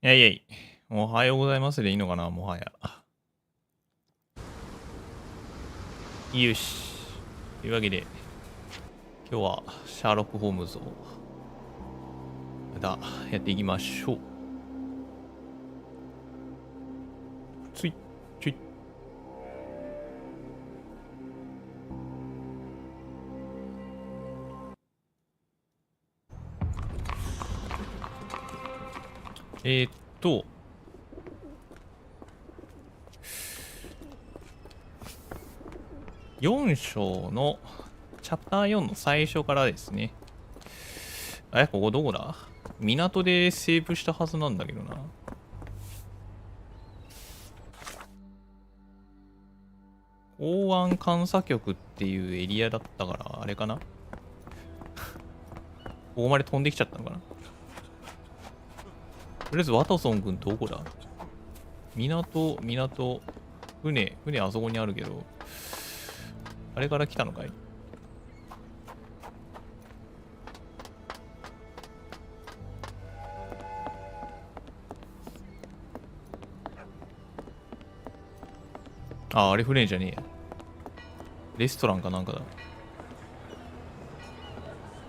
いやいやい。おはようございますでいいのかな、もはや。よし。というわけで、今日はシャーロック・ホームズをまたやっていきましょう。つい、ちょい。4章のチャプター4の最初からですね。ここどこだ？港でセーブしたはずなんだけどな。港湾監査局っていうエリアだったから、あれかな？ここまで飛んできちゃったのかな？とりあえずワトソン君どこだ？港、船あそこにあるけど、あれから来たのかい？あれ船じゃねえや。レストランかなんかだ。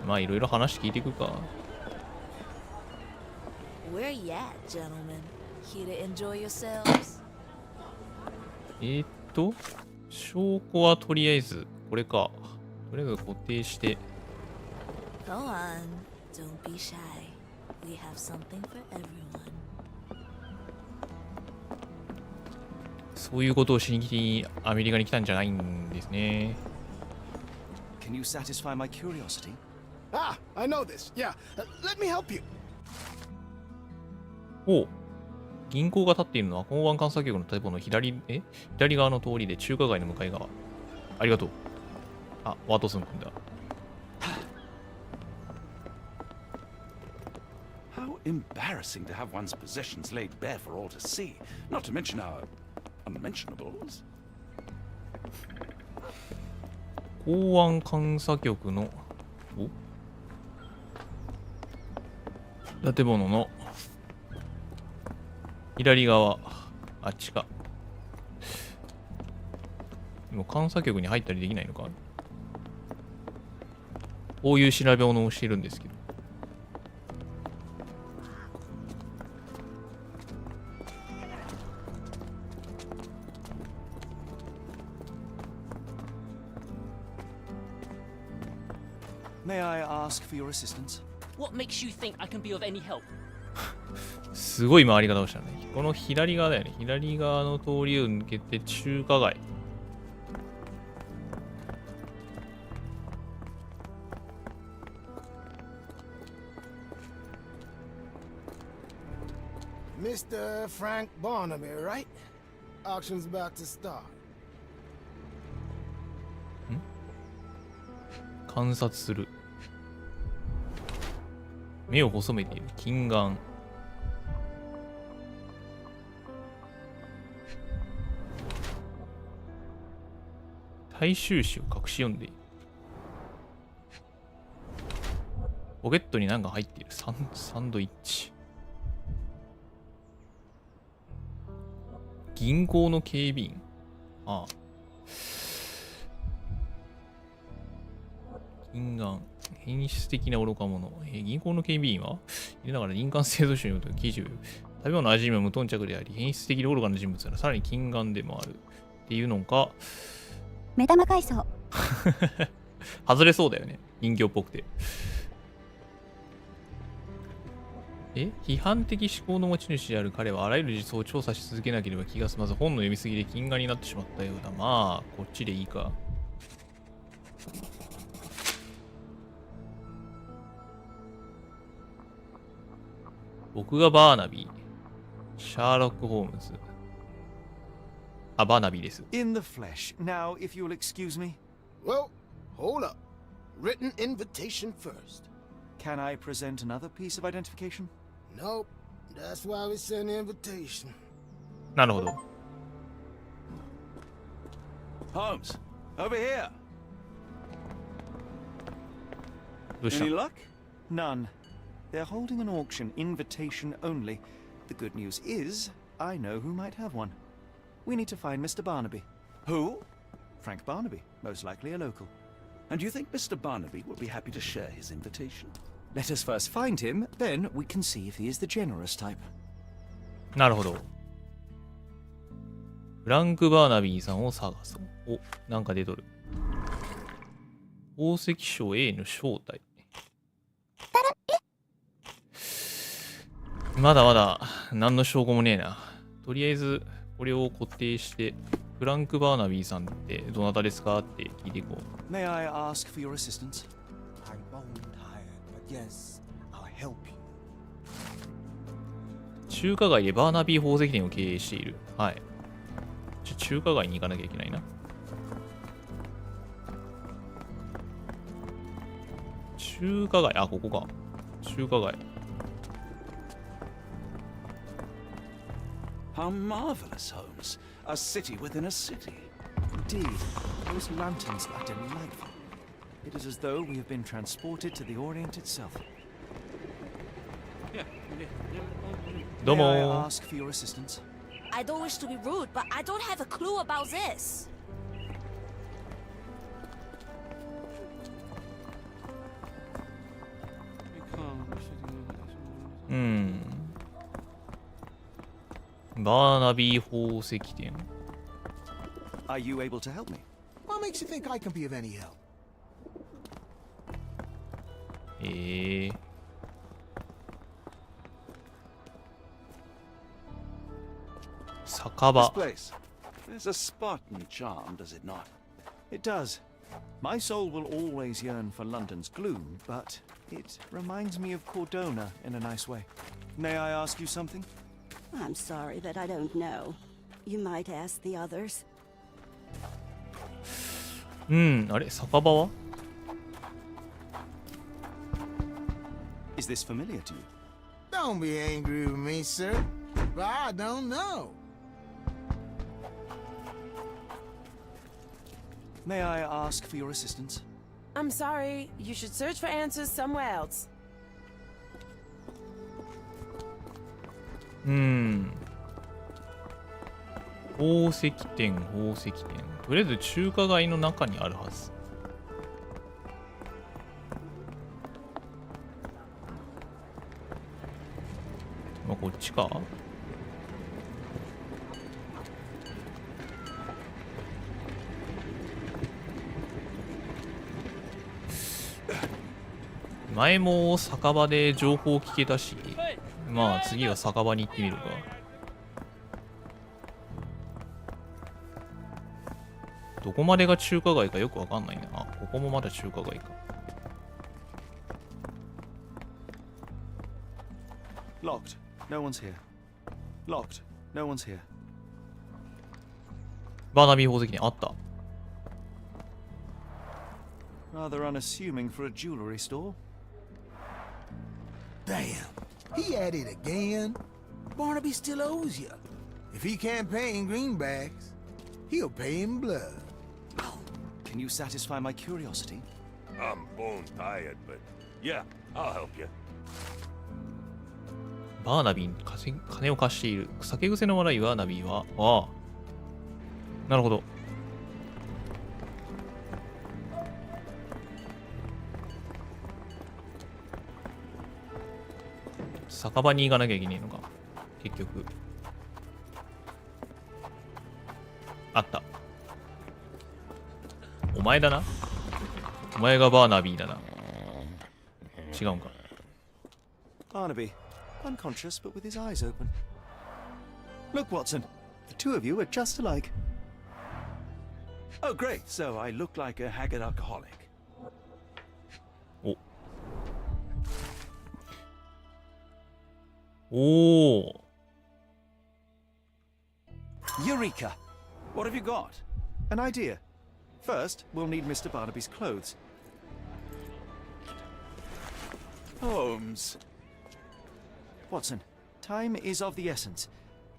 まあいろいろ話聞いていくか。Where you at, gentlemen? Here to enjoy yourselves? 証拠はとりあえず、これか。とりあえず固定して。Go on, don't be shy. We have something for everyone. そういうことをしにアメリカに来たんじゃないんですね。Can you satisfy my curiosity? Ah, I know this. Yeah, let me help you. 銀行が建っているのは港湾監査局の建物の左側の通りで中華街の向かい側。ありがとう。ワトソン君だ。How embarrassing to have one's possessions laid bare for all to see, not to mention our unmentionables. 港湾監査局の建物の左側、あっちか。でも監査局に入ったりできないのか？こういう調べ物をしてるんですけど。May I ask for your assistance? What makes you think I can be of any help? すごい回り方をしたね。この左側だよね。左側の通りを抜けて中華街。Mr. Frank Barnum here, right? Auction's about to start. 観察する。目を細めている。近眼。大衆紙を隠し読んでいる。ポケットに何か入っている。サンドイッチ。銀行の警備員。近眼。変質的な愚か者。銀行の警備員は入れながら林間製造所によって記事を食べ物の味には無頓着であり、変質的で愚かな人物ならさらに近眼でもある。っていうのか。目玉階層。外れそうだよね。人形っぽくて。批判的思考の持ち主である彼はあらゆる実相を調査し続けなければ気が済まず本の読みすぎで近眼になってしまったようだ。まあ、こっちでいいか。僕がバーナビー。シャーロック・ホームズ。バーナビーです。In the flesh. Now, if you'll excuse me. Well, hold up. Written invitation first. Can I present another piece of identification? Nope. That's why we send the invitation. なるほど。Holmes, over here. どうした？ Any luck? None. They're holding an auction, invitation only. The good news is, I know who might have one. We need to find Mr. Barnaby. Who? Frank Barnaby, most likely a local. And do you think Mr. Barnaby would be happy to share his invitation? Let us first find him, then we can see if he is the generous type. なるほど。フランク・バーナビーさんを探そう。お、なんか出とる。宝石商 A の正体。まだまだ何の証拠もねえな。とりあえずこれを固定して、フランク・バーナビーさんってどなたですかって聞いていこう。May I ask for your assistance? I'm bone tired, but yes, I'll help you. 中華街でバーナビー宝石店を経営している。はい。中華街に行かなきゃいけないな。中華街、あ、ここか。中華街。How marvelous, Holmes. A city within a city. Indeed, those lanterns are delightful. It is as though we have been transported to the Orient itself. どう May I も ask for your assistance? I don't wish to be rude, but I don't have a clue about this. バーナビー宝石店。Are you able to help me? What makes you think I can be of any help? 酒 This 場。 place. There's a Spartan charm, does it not? It does. My soul will always yearn for London's gloom, but it reminds me of Cordona in a nice way. May I ask you something? I'm sorry that I don't know. You might ask the others. あれ酒場は Is this familiar to you? Don't be angry with me, sir, but I don't know. May I ask for your assistance? I'm sorry. You should search for answers somewhere else. 宝石店、宝石店。とりあえず中華街の中にあるはず。まあ、こっちか。前も酒場で情報を聞けたし、まあ次は酒場に行ってみるか。どこまでが中華街かよくわかんないな。あ、ここもまだ中華街か。Locked. No one's here. Locked. No one's here. バーナビー宝石店あった。Rather unassuming for a jewelry store. Damn, he at it again. Barnaby still owes you. If he can't pay in greenbacks, he'll pay in blood. Can you satisfy my curiosity? I'm bone tired, but yeah, I'll help you. バーナビーに金を貸している。酒癖の悪いバーナビーは、ああ。なるほど。酒場に行かなきゃいけねえのか。結局。あった。お前だな。お前がバーナビーだな。違うんか。Barnaby, unconscious but with his eyes open. Look, Watson, the two of you are just alike. Oh, great. So I look like a haggard alcoholic. おお。 Eureka! What have you got? An idea. First, we'll need Mr. Barnaby's clothes. Holmes. Watson, time is of the essence.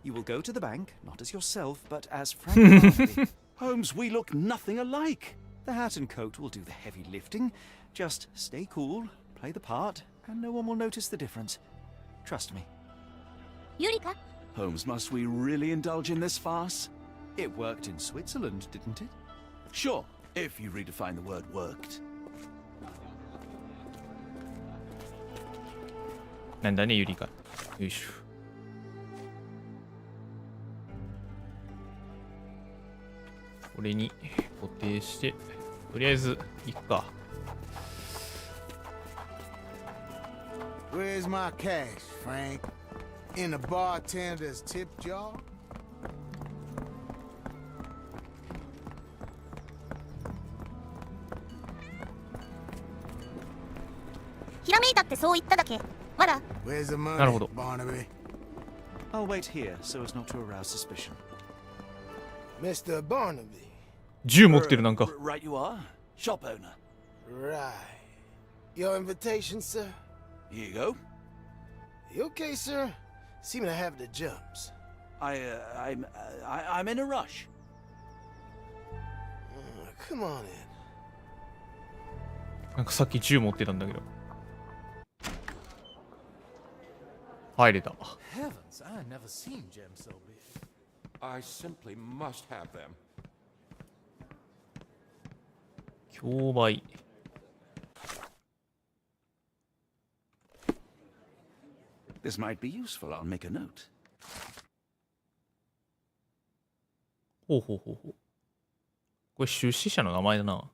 You will go to the bank, not as yourself, but as Frank Barnaby. Holmes, we look nothing alike. The hat and coat will do the heavy lifting. Just stay cool, play the part, and no one will notice the difference. Trust me. ユリカ Holmes, must we really indulge in this farce? It worked in Switzerland, didn't it? Sure, if you redefine the word worked. なんだね、ユリカ。よいしょ。これに固定して、とりあえず行くか。Where's my cash, Frank? In the bartender's tip jar? ひらめいたってそう言っただけ。まだ Where's the money, なるほど。 Barnaby? I'll wait here so as not to arouse suspicion. Mr. Barnaby. 銃持ってるなんか。 Right you are. Shop owner. Right. Your invitation, sir? Here you go. You okay, sir? Seem to have the jumps. I'm in a rush. Come on in. なんかさっき銃持ってたんだけど。入れた。Heavens, I never seen gems so big. I simply must have them. 競売。This might be useful. I'll make a note. ほうほうほうほう。これ出資者の名前だな。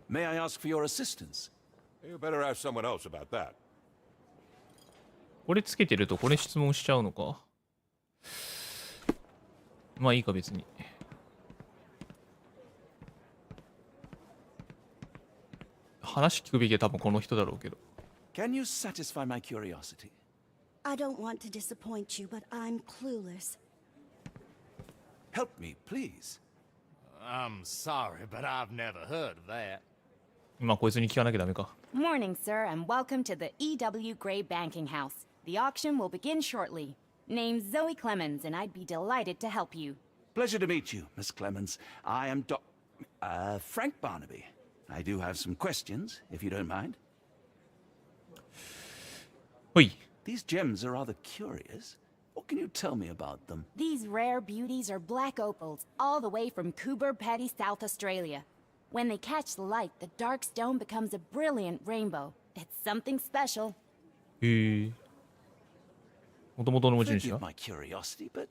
May I ask for your assistance? You better ask someone else about that. これつけてるとこれ質問しちゃうのか。まあいいか別に。話聞くべきは多分この人だろうけど。Can you satisfy my curiosity? I don't want to disappoint you, but I'm clueless. Help me, please. I'm sorry, but I've never heard of that. 今こいつに聞かなきゃダメか。Morning, sir, and welcome to the E.W. Gray Banking House. The auction will begin shortly. Name's Zoe Clemens, and I'd be delighted to help you. Pleasure to meet you, Miss Clemens. I am Frank Barnaby. I do have some questions, if you don't mind. ほい。 These gems are rather curious. What can you tell me about them? These rare beauties are black opals, all the way from Coober Pedy, South Australia. When they catch the light, the dark stone becomes a brilliant rainbow. It's something special. へえ。もともとの持ち主 Forgive は my curiosity, but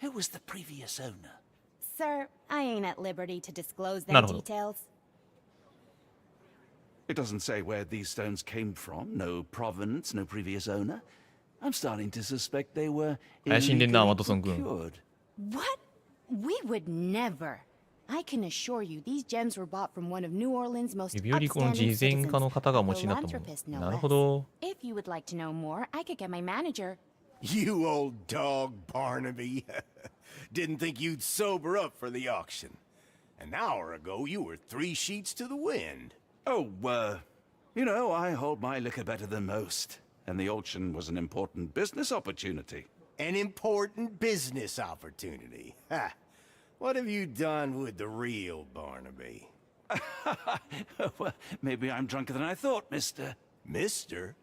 who was the previous owner? Sir, I ain't at liberty to disclose Not their at all. details. It doesn't say where these stones came from. No provenance, no previous owner. I'm starting to suspect they were 怪しんでんな、 illegally ワトソン君。 procured. What? We would never. I can assure you these gems were bought from one of New Orleans' most 指折り子の upstanding 慈善家の citizens, 方が a 持ちになったも philanthropist の。 no なるほ less. ど。 If you would like to know more, I could get my manager. You old dog, Barnaby. Didn't think you'd sober up for the auction. An hour ago, you were 3 sheets to the wind. Oh, you know, I hold my liquor better than most. And the auction was an important business opportunity. An important business opportunity. Ha! What have you done with the real Barnaby? Well, maybe I'm drunker than I thought, mister. Mister?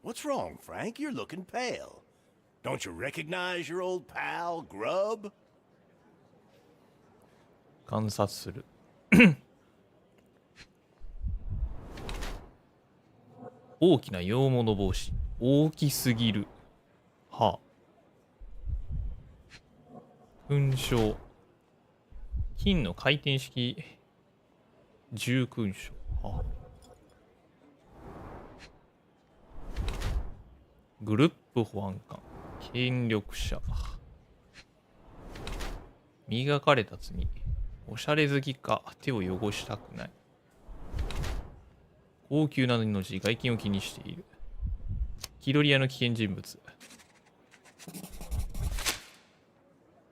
What's wrong, Frank? You're looking pale. Don't you recognize your old pal, Grub? 観察する。大きな洋物帽子。大きすぎる。はあ。勲章。金の回転式重勲章。はあ。グループ保安官。権力者。磨かれた罪。おしゃれ好きか手を汚したくない。高級な命、外見を気にしている。気取り屋の危険人物。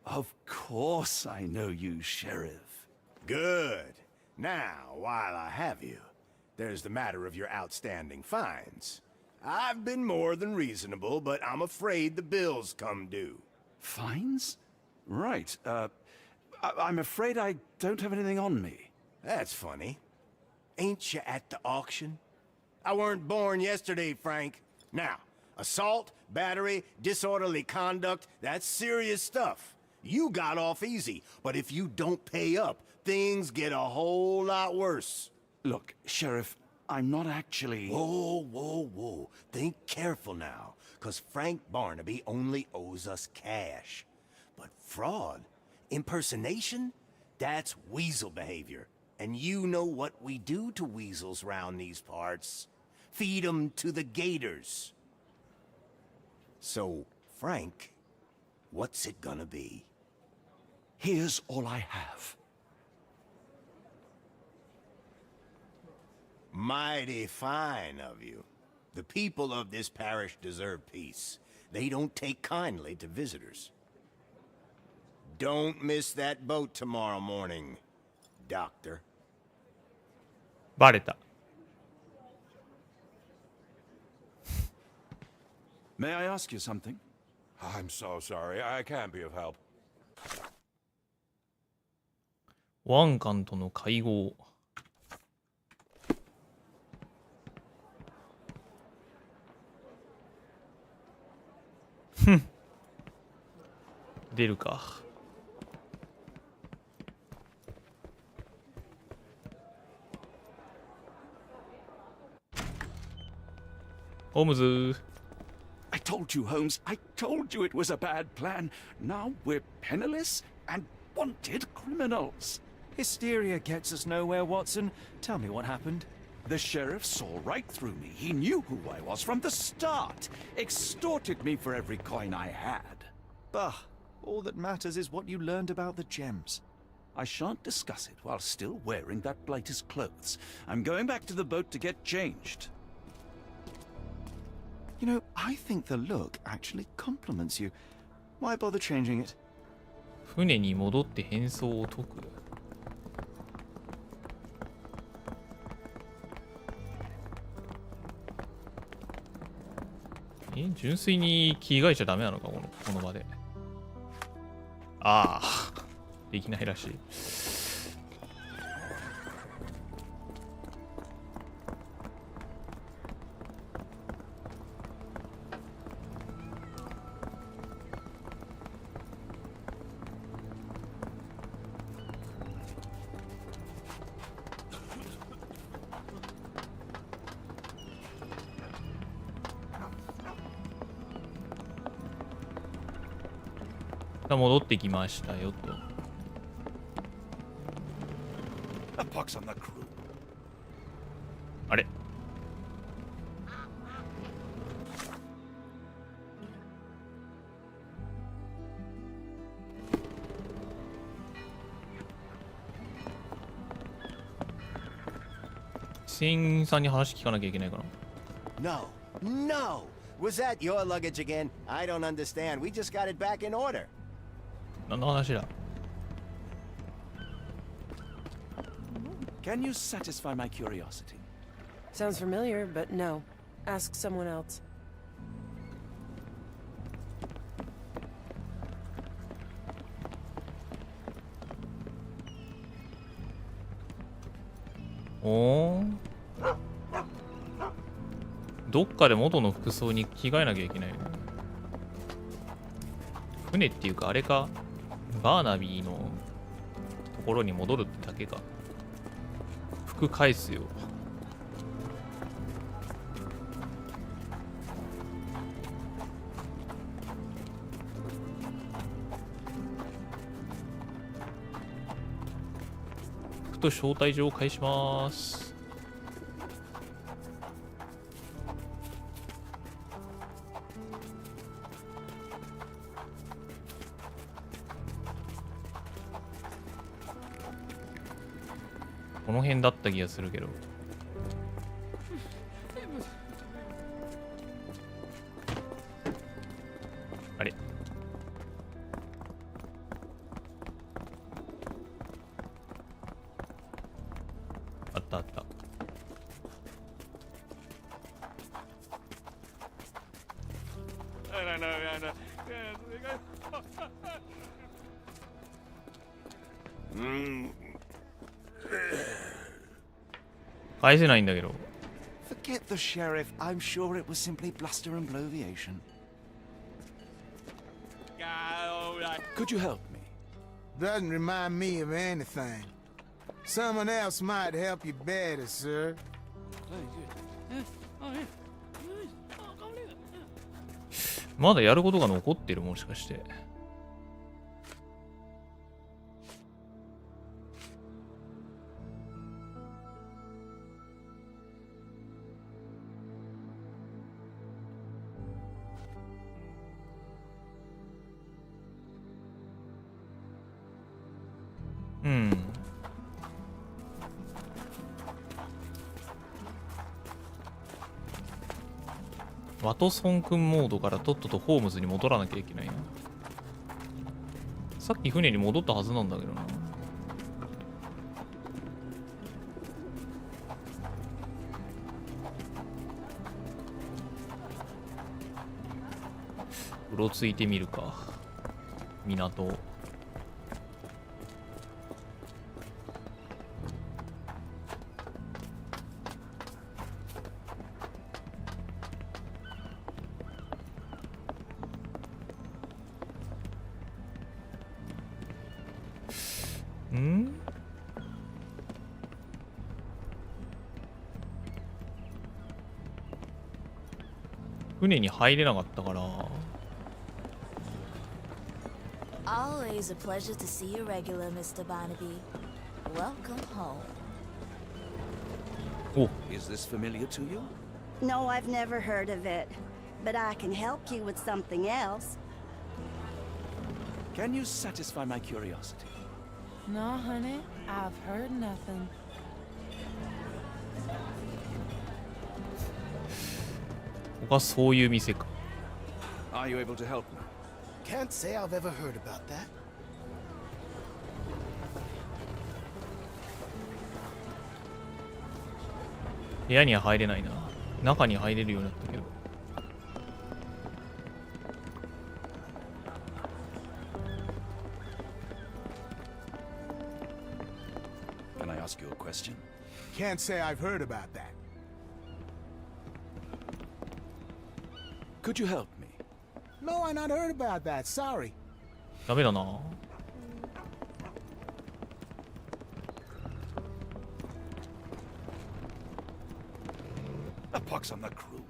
Of course I know you, Sheriff. Good. Now, while I have you, there's the matter of your outstanding fines. I've been more than reasonable, but I'm afraid the bills come due. Fines? Right. I'm afraid I don't have anything on me. That's funny. Ain't you at the auction? I weren't born yesterday, Frank. Now, assault, battery, disorderly conduct, that's serious stuff. You got off easy, but if you don't pay up, things get a whole lot worse. Look, Sheriff, I'm not actually... Whoa, whoa, whoa. Think careful now, because Frank Barnaby only owes us cash. But fraud, impersonation, that's weasel behavior. And you know what we do to weasels round these parts. Feed 'em to the gators. So, Frank, what's it gonna be? Here's all I have. Mighty fine of you. The people of this parish deserve peace. They don't take kindly to visitors. Don't miss that boat tomorrow morning, Doctor. バレた。May I ask you something? I'm so sorry. I can't be of help. ワンカンとの会合。出るか。ホームズ。I told you, Holmes. I told you it was a bad plan. Now we're penniless and wanted criminals. Hysteria gets us nowhere, Watson. Tell me what happened. The sheriff saw right through me. He knew who I was from the start. Extorted me for every coin I had. Bah, all that matters is what you learned about the gems. I shan't discuss it while still wearing that blighter's clothes. I'm going back to the boat to get changed. You know, I think the look actually compliments you. Why bother changing it? 船に戻って変装を解く。純粋に着替えちゃダメなのか、この場で。ああ、できないらしい。戻ってきましたよと。A pox on the crew. あれ？船員さんに話聞かなきゃいけないかな。No, no! Was that your luggage again? I don't understand. We just got it back in order. 何の話だ？ Can you satisfy my curiosity? Sounds familiar, but no. Ask someone else. おー。どっかで元の服装に着替えなきゃいけないよね。船っていうかあれか、バーナビーのところに戻るってだけか。服返すよ。服と招待状を返します。この辺だった気がするけど。あれ？あったあった。返せないんだけど。 Forget the sheriff. I'm sure it was simply bluster and bloviation. Could you help me? Doesn't remind me of anything. Someone else might help you better, sir. まだやることが残ってる、もしかして。うん。ワトソン君モードからとっととホームズに戻らなきゃいけないな。さっき船に戻ったはずなんだけどな。うろついてみるか。港。ん？船に入れなかったから。Always a pleasure to see you regular, Mr. Barnaby. Welcome home. Oh. Is this familiar to you? No, I've never heard of it. But I can help you with something else. Can you satisfy my curiosity? No, honey, I've heard nothing. ここはそういう店か。 Are you able to help me? Can't say I've ever heard about that. 部屋には入れないな。中に入れるようになったけど。Can I ask you a question? Can't say I've heard about that. Could you help me? No, I not heard about that. Sorry. ダメだな。A pox on the crew.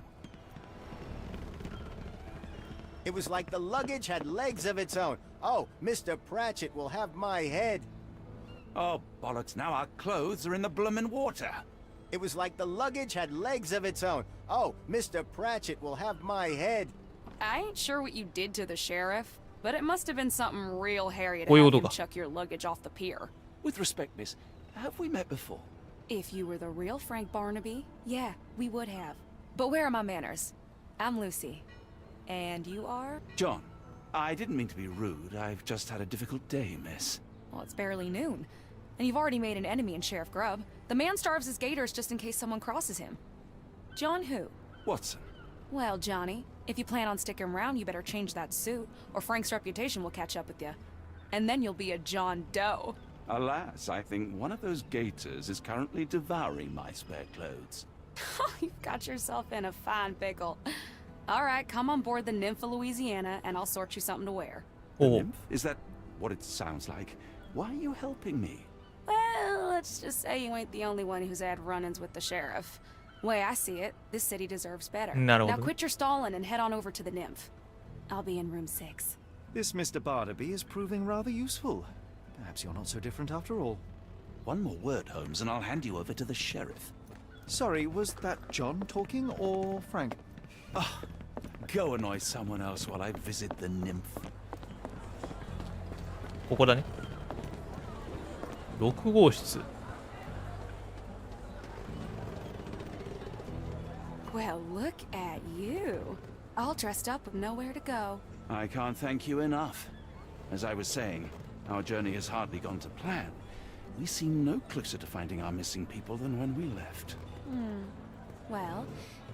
It was like the luggage had legs of its own. Oh, Mr. Pratchett will have my head. Oh, bollocks, now our clothes are in the bloomin' water. It was like the luggage had legs of its own. Oh, Mr. Pratchett will have my head. I ain't sure what you did to the sheriff, but it must have been something real hairy to こういうhave him ことか。 chuck your luggage off the pier. With respect, miss, have we met before? If you were the real Frank Barnaby, yeah, we would have. But where are my manners? I'm Lucy. And you are? John, I didn't mean to be rude. I've just had a difficult day, miss. Well, it's barely noon. And you've already made an enemy in Sheriff Grubb. The man starves his gators just in case someone crosses him. John who? Watson. Well, Johnny, if you plan on sticking around, you better change that suit, or Frank's reputation will catch up with you. And then you'll be a John Doe. Alas, I think one of those gators is currently devouring my spare clothes. You've got yourself in a fine pickle. All right, come on board the Nymph of Louisiana, and I'll sort you something to wear. The nymph? Is that what it sounds like? Why are you helping me? Well, let's just say you ain't the only one who's had run-ins with the sheriff. Way I see it, this city deserves better. Now quit your stalling and head on over to the Nymph. I'll be in room 6. This Mr. Barnaby is proving rather useful. Perhaps you're not so different after all. One more word, Holmes, and I'll hand you over to the sheriff. Sorry, was that John talking or Frank? Oh, go annoy someone else while I visit the nymph. ここだね。6号室。 Well, look at you. All dressed up with nowhere to go. I can't thank you enough. As I was saying, our journey has hardly gone to plan. We seem no closer to finding our missing people than when we left. Well,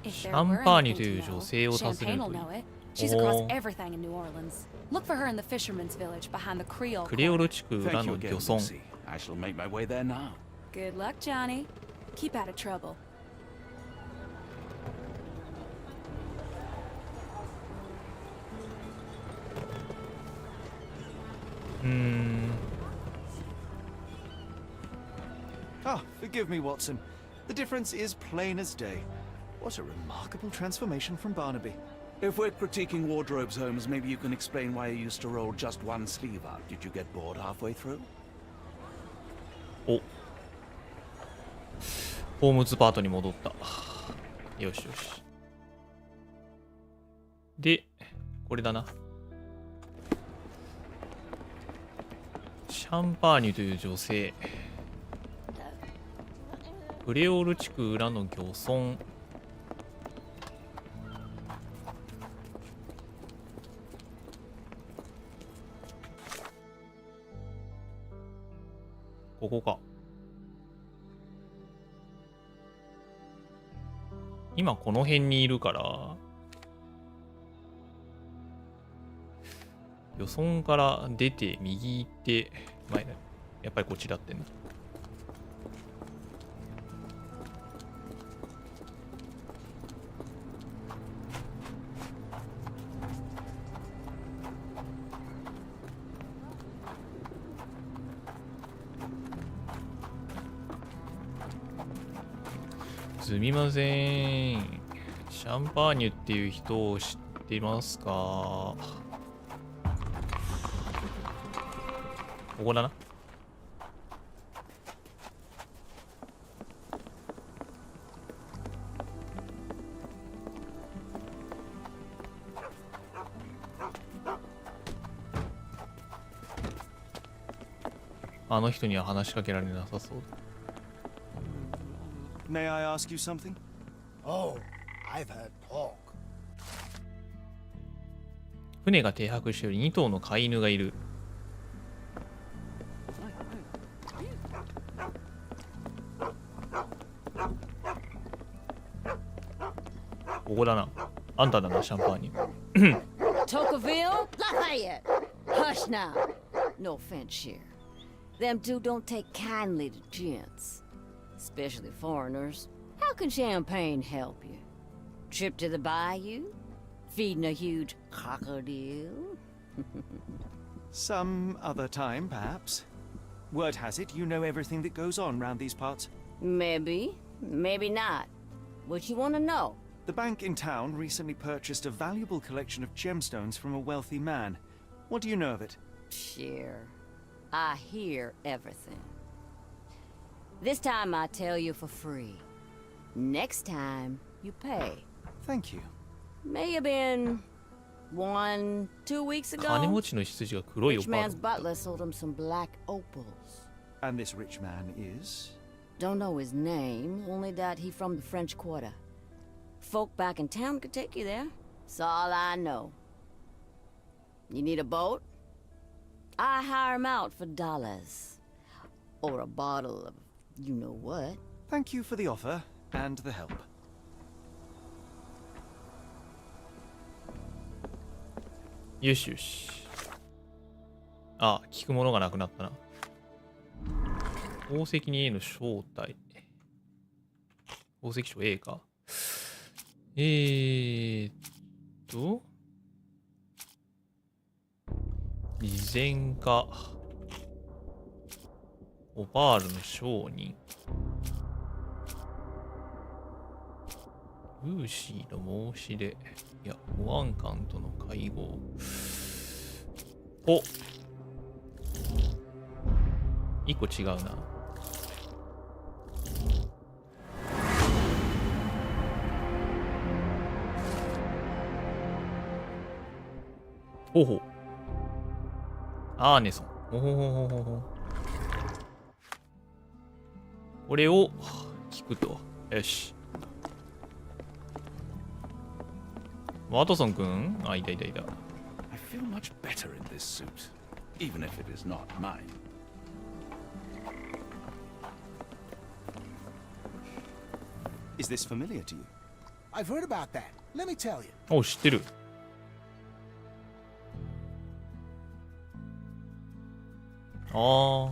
if シ there ャン were パーニュ anything という to 女 know, 性を訪ね Champagne る will という know it. She's across おー everything in New Orleans. Look for her in the fisherman's village behind the Creole クレオ Quarter. ル地区裏 Thank you の again, 漁村。 Lucy. I shall make my way there now. Good luck, Johnny. Keep out of trouble. Ah, forgive me, Watson. The difference is plain as day. What a remarkable transformation from Barnaby. If we're critiquing wardrobes, Holmes, maybe you can explain why you used to roll just one sleeve up. Did you get bored halfway through? お、ホームズパートに戻った。よしよし。で、これだな。シャンパーニュという女性。クレオール地区裏の漁村。ここか。今この辺にいるから、漁村から出て右行って、まあ、やっぱりこっちだってんだ。すみません。シャンパーニュっていう人を知ってますか？ここだな。あの人には話しかけられなさそうだ。May I ask you something? Oh, I've heard talk. 船が停泊しており2頭の飼い犬がいる。ここだな。あんただな、シャンパーニュ。Tocqueville? Lafayette! Hush now. No offense here. Them two don't take kindly to gents. Especially foreigners. How can champagne help you? Trip to the bayou? Feeding a huge crocodile? Some other time, perhaps. Word has it you know everything that goes on round these parts. Maybe. Maybe not. What you want to know? The bank in town recently purchased a valuable collection of gemstones from a wealthy man. What do you know of it? Sure. I hear everything. This time I tell you for free. Next time, you pay. Thank you. May have been 1, 2 weeks ago. 金持ちの羊が黒いオ Rich パー man's ル。 butler sold him some black opals. And this rich man is? Don't know his name, only that he from the French Quarter. Folk back in town could take you there. That's all I know. You need a boat? I hire him out for dollars. Or a bottle of you know what. Thank you for the offer and the help. よしよし。あ、聞くものがなくなったな。宝石に A の正体。宝石商 A か。事前化。オパールの商人。ルーシーの申し出。いや、保安官との会合。お、一個違うな。ほうほう。アーネソン。ほほほほほほ。これを聞くと。よし。ワトソン君？あ、いたいたいた。I feel much better in this suit, even if it is not mine. Is this familiar to you? I've heard about that. Let me tell you. お、知ってる。ああ。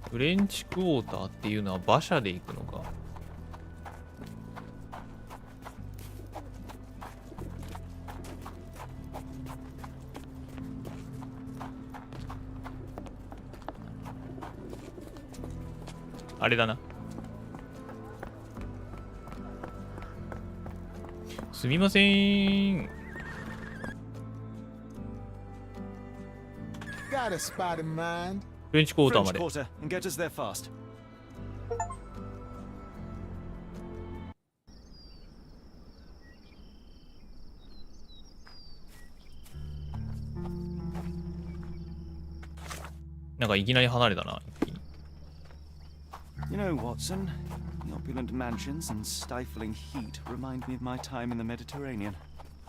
フレンチクォーターっていうのは馬車で行くのか。あれだな。すみません。Got a spot in mind. フレンチクォーターまで。 French Quarter and get us there fast. なんかいきなり離れたな。 You know, Watson, the opulent mansions and stifling heat remind me of my time in the Mediterranean.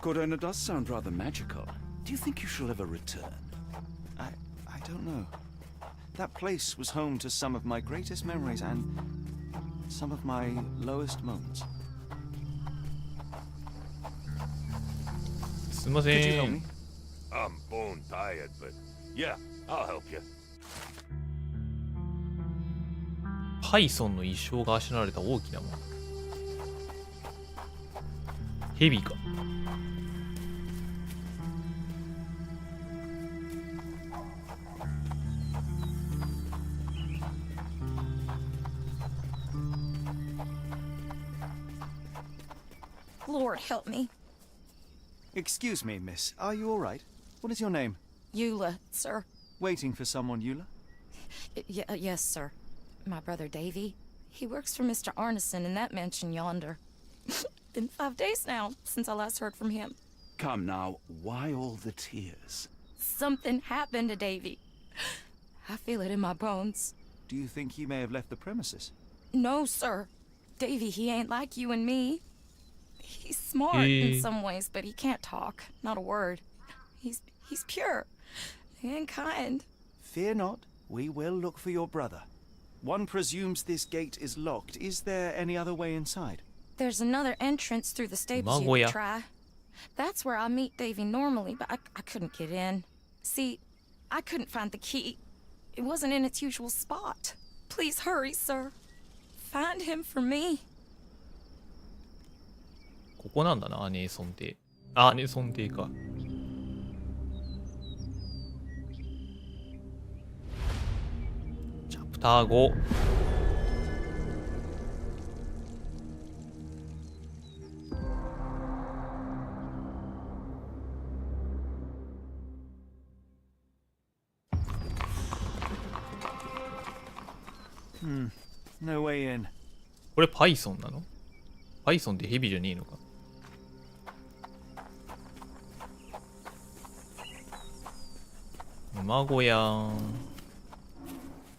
Cordona does sound rather magical. Do you think you shall ever return? I don't know. That place was home to some of my greatest memories and some of my lowest moments. すみま Could you せ help ん me?。I'm bone tired, but yeah, I'll help you. パイソンの一生があしらわれた大きなもの。ヘビか。Lord help me. Excuse me, miss. Are you all right? What is your name? Eula, sir. Waiting for someone, Eula? Yes, sir. My brother Davy. He works for Mr. Arneson in that mansion yonder. Been 5 days now since I last heard from him. Come now, why all the tears? Something happened to Davy. I feel it in my bones. Do you think he may have left the premises? No, sir. Davy, he ain't like you and me. He's smart in some ways, but he can't talk. Not a word. He's pure and kind. Fear not. We will look for your brother. One presumes this gate is locked. Is there any other way inside? There's another entrance through the stables you could try. That's where I meet Davy normally, but I couldn't get in. See, I couldn't find the key. It wasn't in its usual spot. Please hurry, sir. Find him for me. ここなんだな、ネーソン邸。あ、ネーソン邸か。チャプター5。No way in. これパイソンなの？パイソンってヘビじゃねえのか？馬小屋。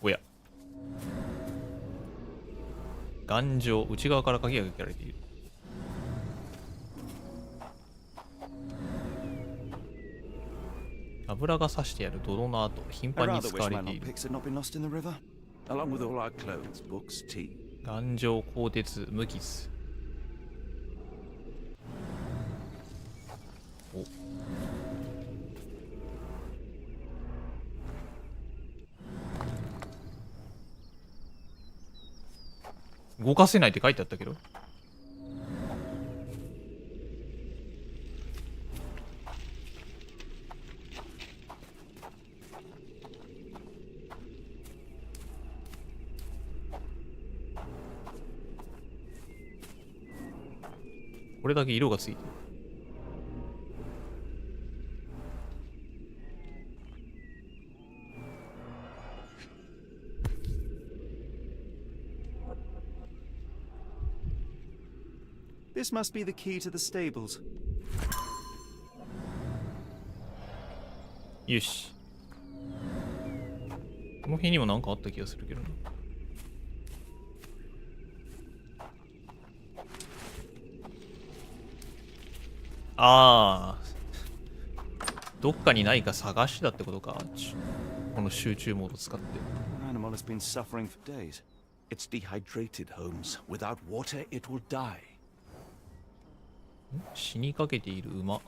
おや。頑丈。内側から鍵がかけられている。油が刺してある泥の跡、頻繁に使われている。Along with all our clothes, books, tea. 頑丈、鋼鉄、無傷。お。動かせないって書いてあったけど。これだけ色がついてる。This must be the key to the stables. よし。この辺にも何かあった気がするけどな。ああ。どっかにないか探しだってことか。この集中モード使って。Animal has been suffering for days. It's dehydrated, Holmes. Without water, it will die. 死にかけている馬。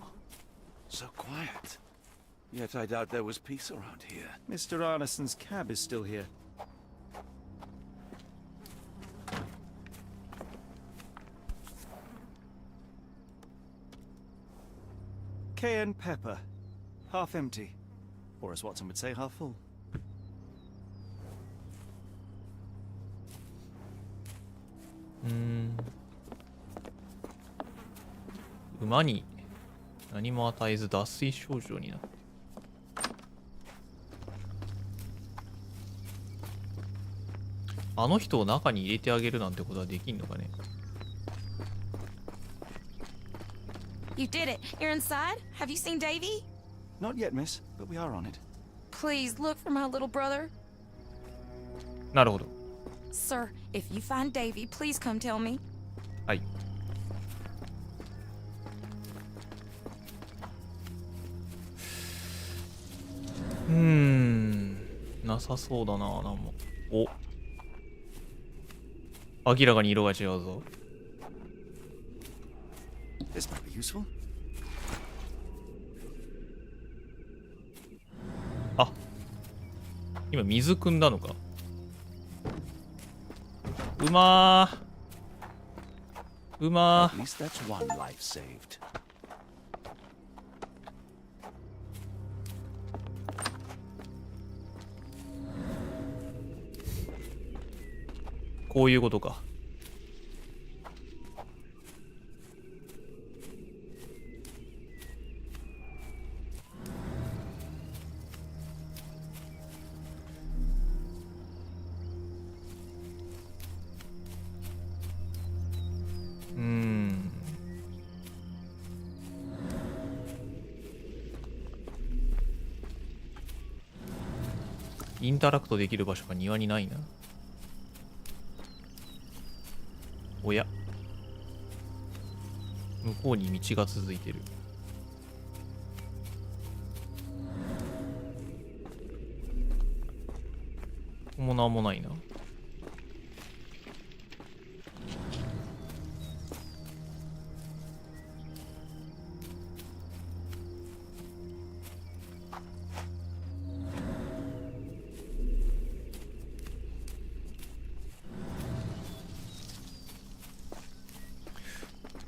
So quiet. Yet I doubt there was peace around here. Mr. Arneson's cab is still here. cayenne pepper. Half empty. Or as Watson would say, half full. 馬に何も与えず脱水症状になって。あの人を中に入れてあげるなんてことはできんのかね。 You did it. You're inside? Have you seen Davy? Not yet, miss, but we are on it. Please look for my little brother. なるほど。 Sir, if you find Davy, please come tell me. はい。なさそうだな、なんも。お。明らかに色が違うぞ。This might be useful. あ、今水汲んだのか。うまー。うまー。At least that's one life saved. こういうことか。インタラクトできる場所が庭にないな。おや、向こうに道が続いてる。ここもなんもないな。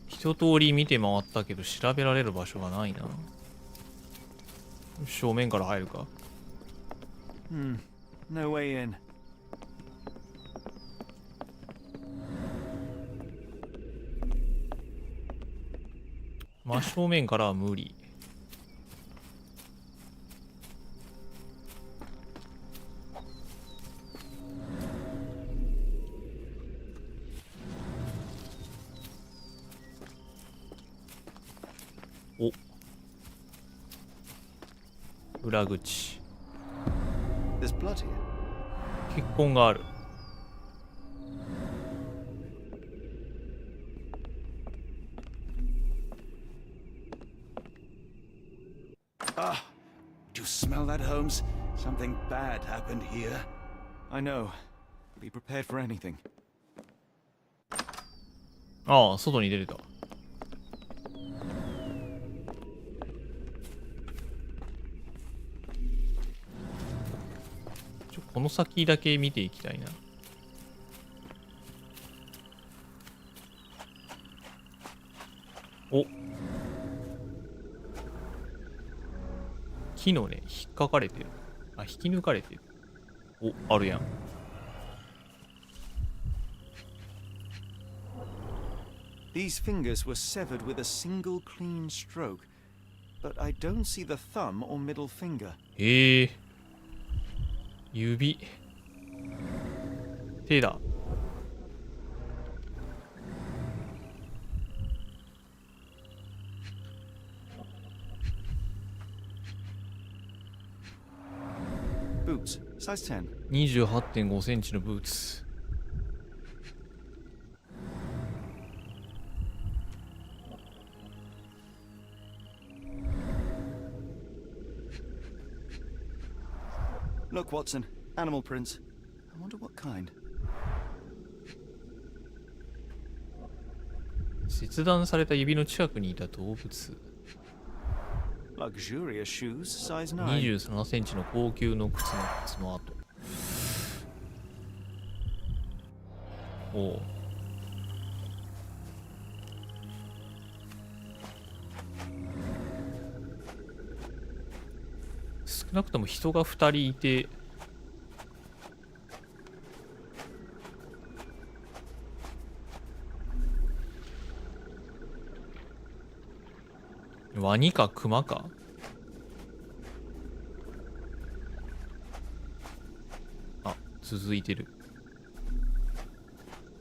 一通り見て回ったけど調べられる場所がないな。正面から入るか。No way in. 真正面からは無理。お、裏口。There's blood here. 血痕がある。Ah, do you smell that, Holmes? Something bad happened here. I know. Be prepared for anything. ああ、外に出れた。この先だけ見ていきたいな。お、木のね、引っかかれてる。あ、引き抜かれてる。お、あるやん。These fingers were severed with a single clean stroke, but I don't see the thumb or middle finger. 指。手だ。Boots, size 10. 28.5 センチのブーツ。Look, Watson. Animal prints. I wonder what kind. 切断された指の近くにいた動物。Luxurious shoes, size 9. 27センチの高級の靴の跡。おう。少なくとも人が2人いて、ワニかクマか。あ、続いてる。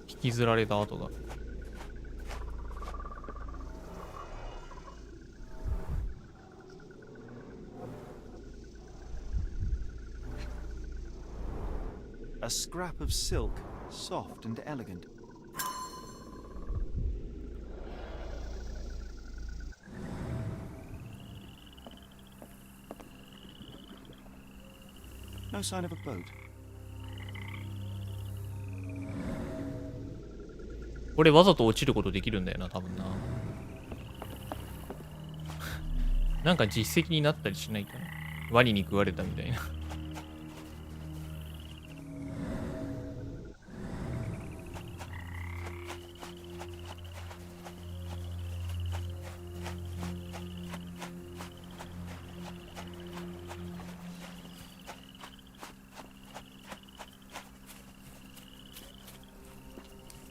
引きずられた跡が。A scrap of silk, soft and elegant. No sign of a boat. これわざと落ちることできるんだよな、多分な。なんか実績になったりしないかな。ワニに食われたみたいな。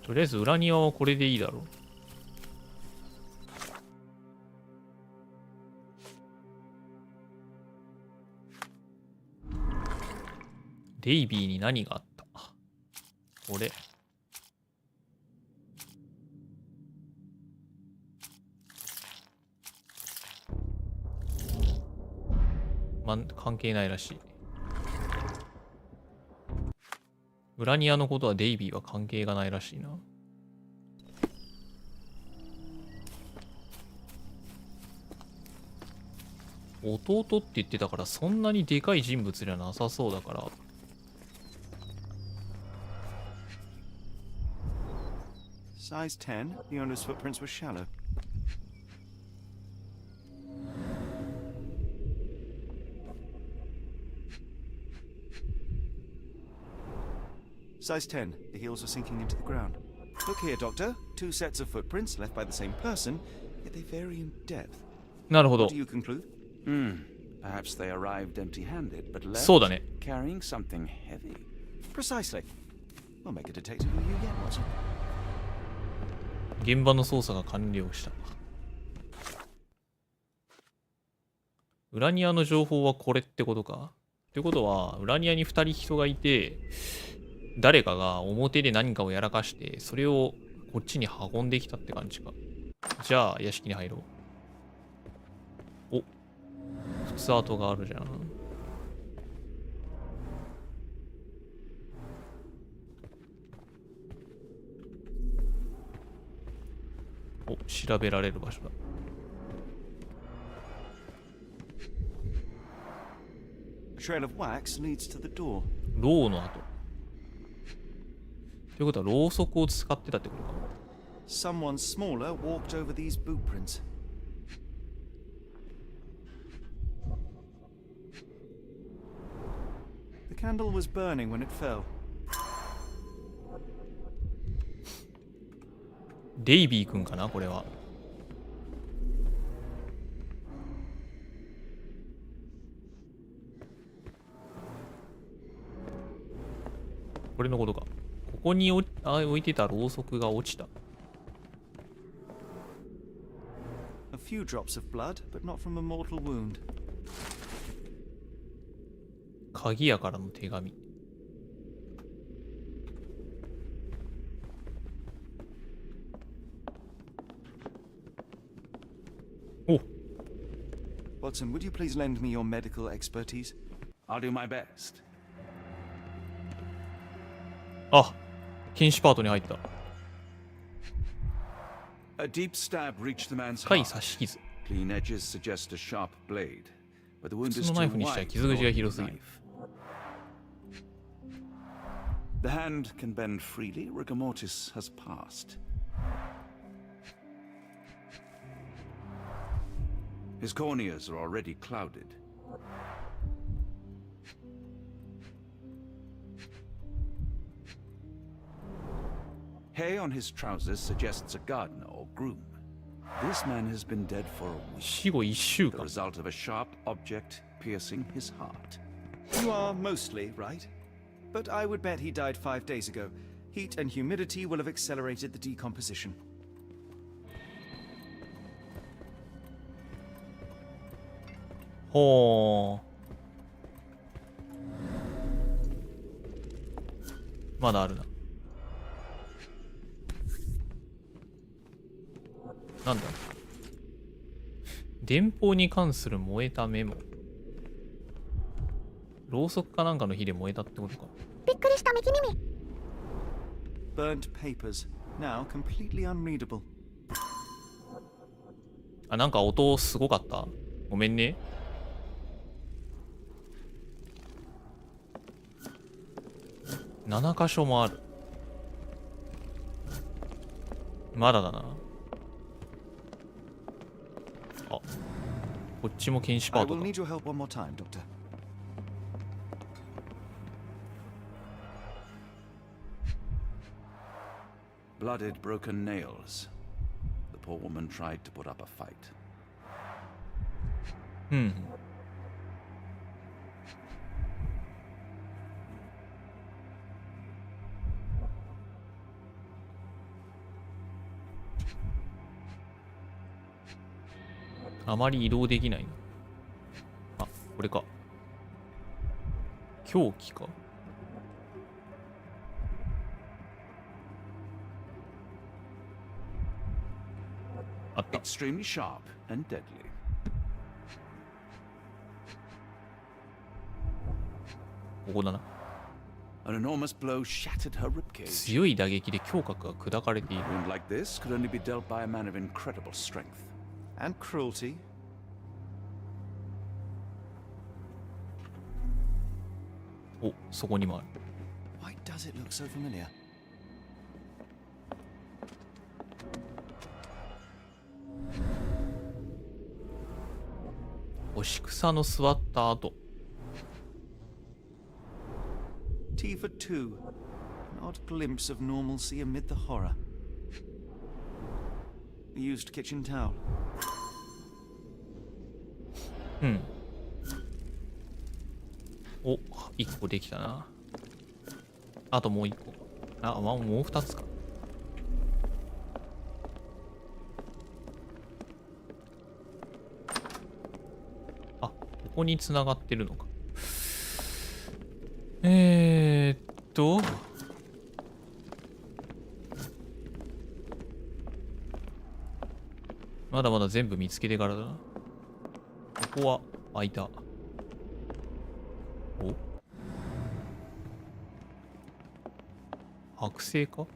とりあえず裏庭はこれでいいだろう。デイビーに何があった？これ。関係ないらしい。裏庭のことはデイビーは関係がないらしいな。弟って言ってたからそんなにでかい人物じゃなさそうだから。Size 10, the owner's footprints were shallow. Size 10, the heels are sinking into the ground. Look here, Doctor. 2 sets of footprints left by the same person, yet they vary in depth. なるほど。 What do you conclude? Perhaps they arrived empty-handed, but left そうだね。 carrying something heavy. Precisely. We'll make a detective of you yet, Watson. 現場の捜査が完了した。裏庭の情報はこれってことか。ってことは、裏庭に2人人がいて、誰かが表で何かをやらかして、それをこっちに運んできたって感じか。じゃあ、屋敷に入ろう。お、靴跡があるじゃん。お、調べられる場所だ。A trail of wax leads to the door. ろうの跡。ということは、ろうそくを使ってたってことか。Someone smaller walked over these boot prints. The candle was burning when it fell. デイビー君かなこれは。これのことか。ここに置いてたろうそくが落ちた。A few drops of blood, but not from a mortal wound. 鍵屋からの手紙。お。Watson, would you please lend me your medical expertise? I'll do my best. あ、禁止パートに入った。A deep stab reached the man's 深い heart. 刺し傷。 Clean edges suggest a sharp blade, but the wound 普 is 通の too ナイフにしては wide 傷 for 口が ordinary 広すぎる。 knife. The hand can bend freely. Rigor mortis has passed. His corneas are already clouded. Hay on his trousers suggests a gardener or groom. This man has been dead for a week. 死後1週 The 間。 result of a sharp object piercing his heart. You are mostly right. But I would bet he died 5 days ago. Heat and humidity will have accelerated the decomposition. ほー。まだあるな。なんだ？電報に関する燃えたメモ。ろうそくかなんかの火で燃えたってことか。びっくりした、右耳。Burnt papers, now completely unreadable. あ、なんか音すごかった？ごめんね。7箇所もある。まだだな。あ、こっちも検視パート I だ。 will need your help one more time, Doctor. Blooded, broken nails. The poor woman tried to put up a fight. うん。あまり移動できないな。あ、これか。凶器か。あった。Extremely sharp and deadly. ここだな。An enormous blow shattered her ribcage. 強い打撃で胸郭が砕かれている。 A wound like this could only be dealt by a man of incredible strength. And cruelty. お、そこにもある。Why does it look so familiar? 干し草の座った後。Tea for two. An odd glimpse of normalcy amid the horror. A used kitchen towel. うん。お、1個できたな。あともう1個。あ、もう2つか。あ、ここに繋がってるのか。まだまだ全部見つけてからだな。ここは開いた。お？剥製か？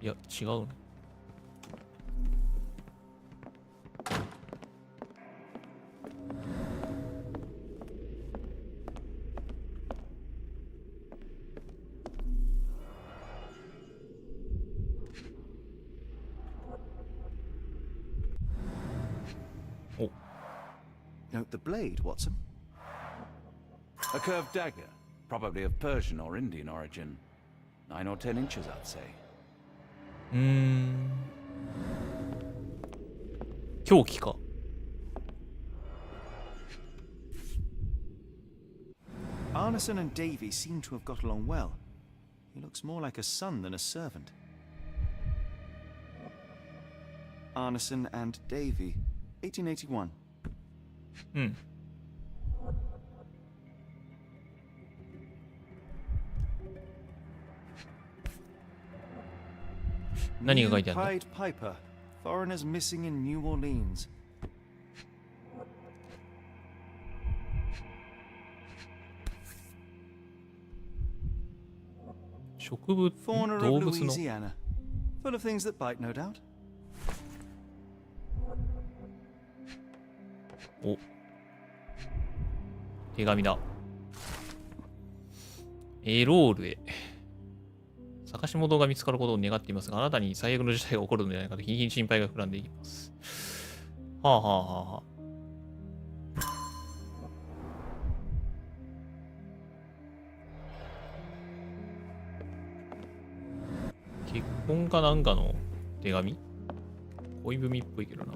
いや、違うね。お。Note the blade, Watson. A curved dagger, probably of Persian or Indian origin. 9 or 10 inches, I'd say. 凶器か。Arneson and Davy seem to have got along well. He looks more like a son than a servant. Arneson and Davy, 1881. うん。何が書いてあるの？ Pied Piper, foreigners missing in New Orleans. 植物、 Fauna of 動物の。 Louisiana, full of things that bite, no doubt. お。手紙だ。エロールへ。探し物が見つかることを願っていますが、あなたに最悪の事態が起こるのではないかと日々心配が膨らんでいきます。はあはあはあはあ。結婚かなんかの手紙？恋文っぽいけどな。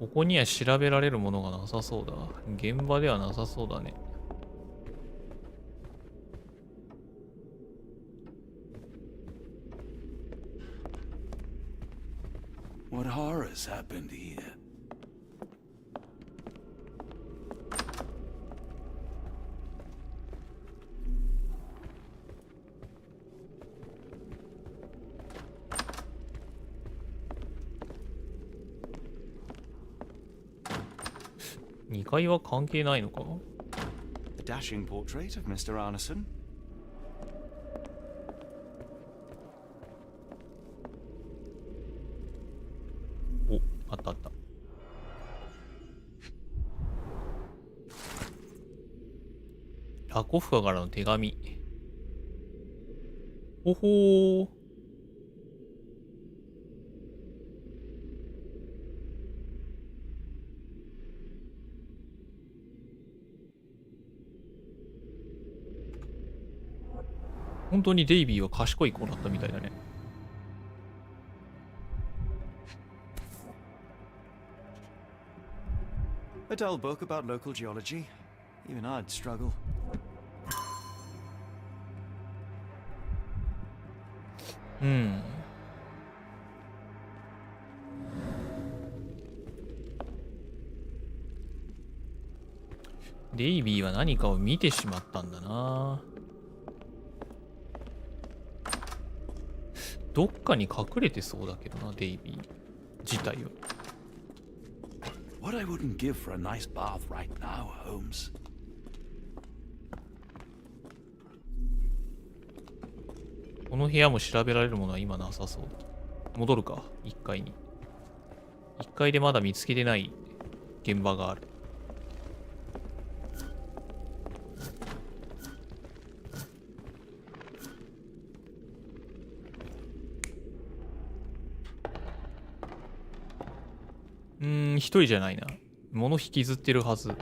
ここには調べられるものがなさそうだ。現場ではなさそうだね。What horrors happened here? ?2 階は関係ないのか？ A dashing portrait of Mr. Arneson. お、あったあった。ラコフカからの手紙。ほほー。本当にデイビーは賢い子だったみたいだね。A dull book about local geology. Even I'd struggle. うん。デイビーは何かを見てしまったんだな。どっかに隠れてそうだけどな、デイビー自体は。What I wouldn't give for a nice bath right now, Holmes. この部屋も調べられるものは今なさそうだ。戻るか、1階に。1階でまだ見つけてない現場がある。一人じゃないな。物引きずってるはず。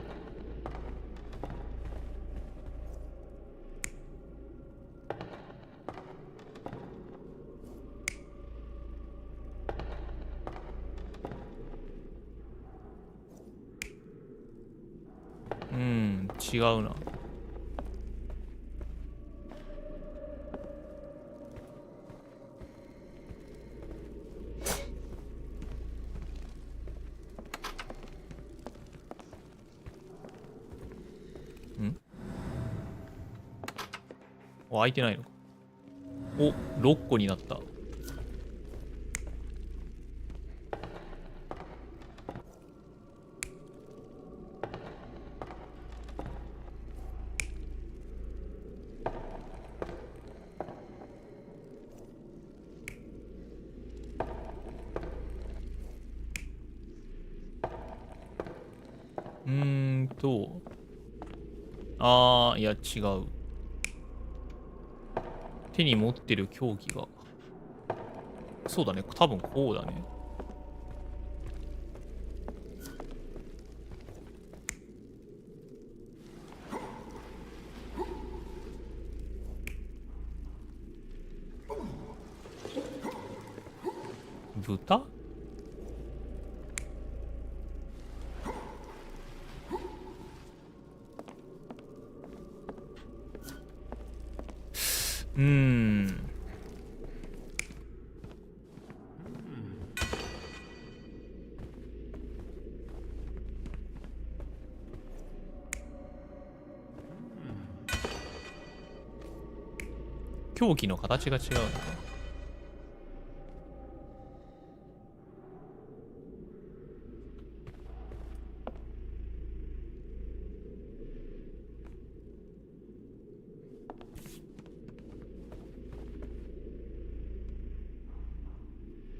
違うな。開いてないのか。お、6個になった。いや違う。手に持ってる凶器が。そうだね。多分こうだね。豚？凶器の形が違うのか。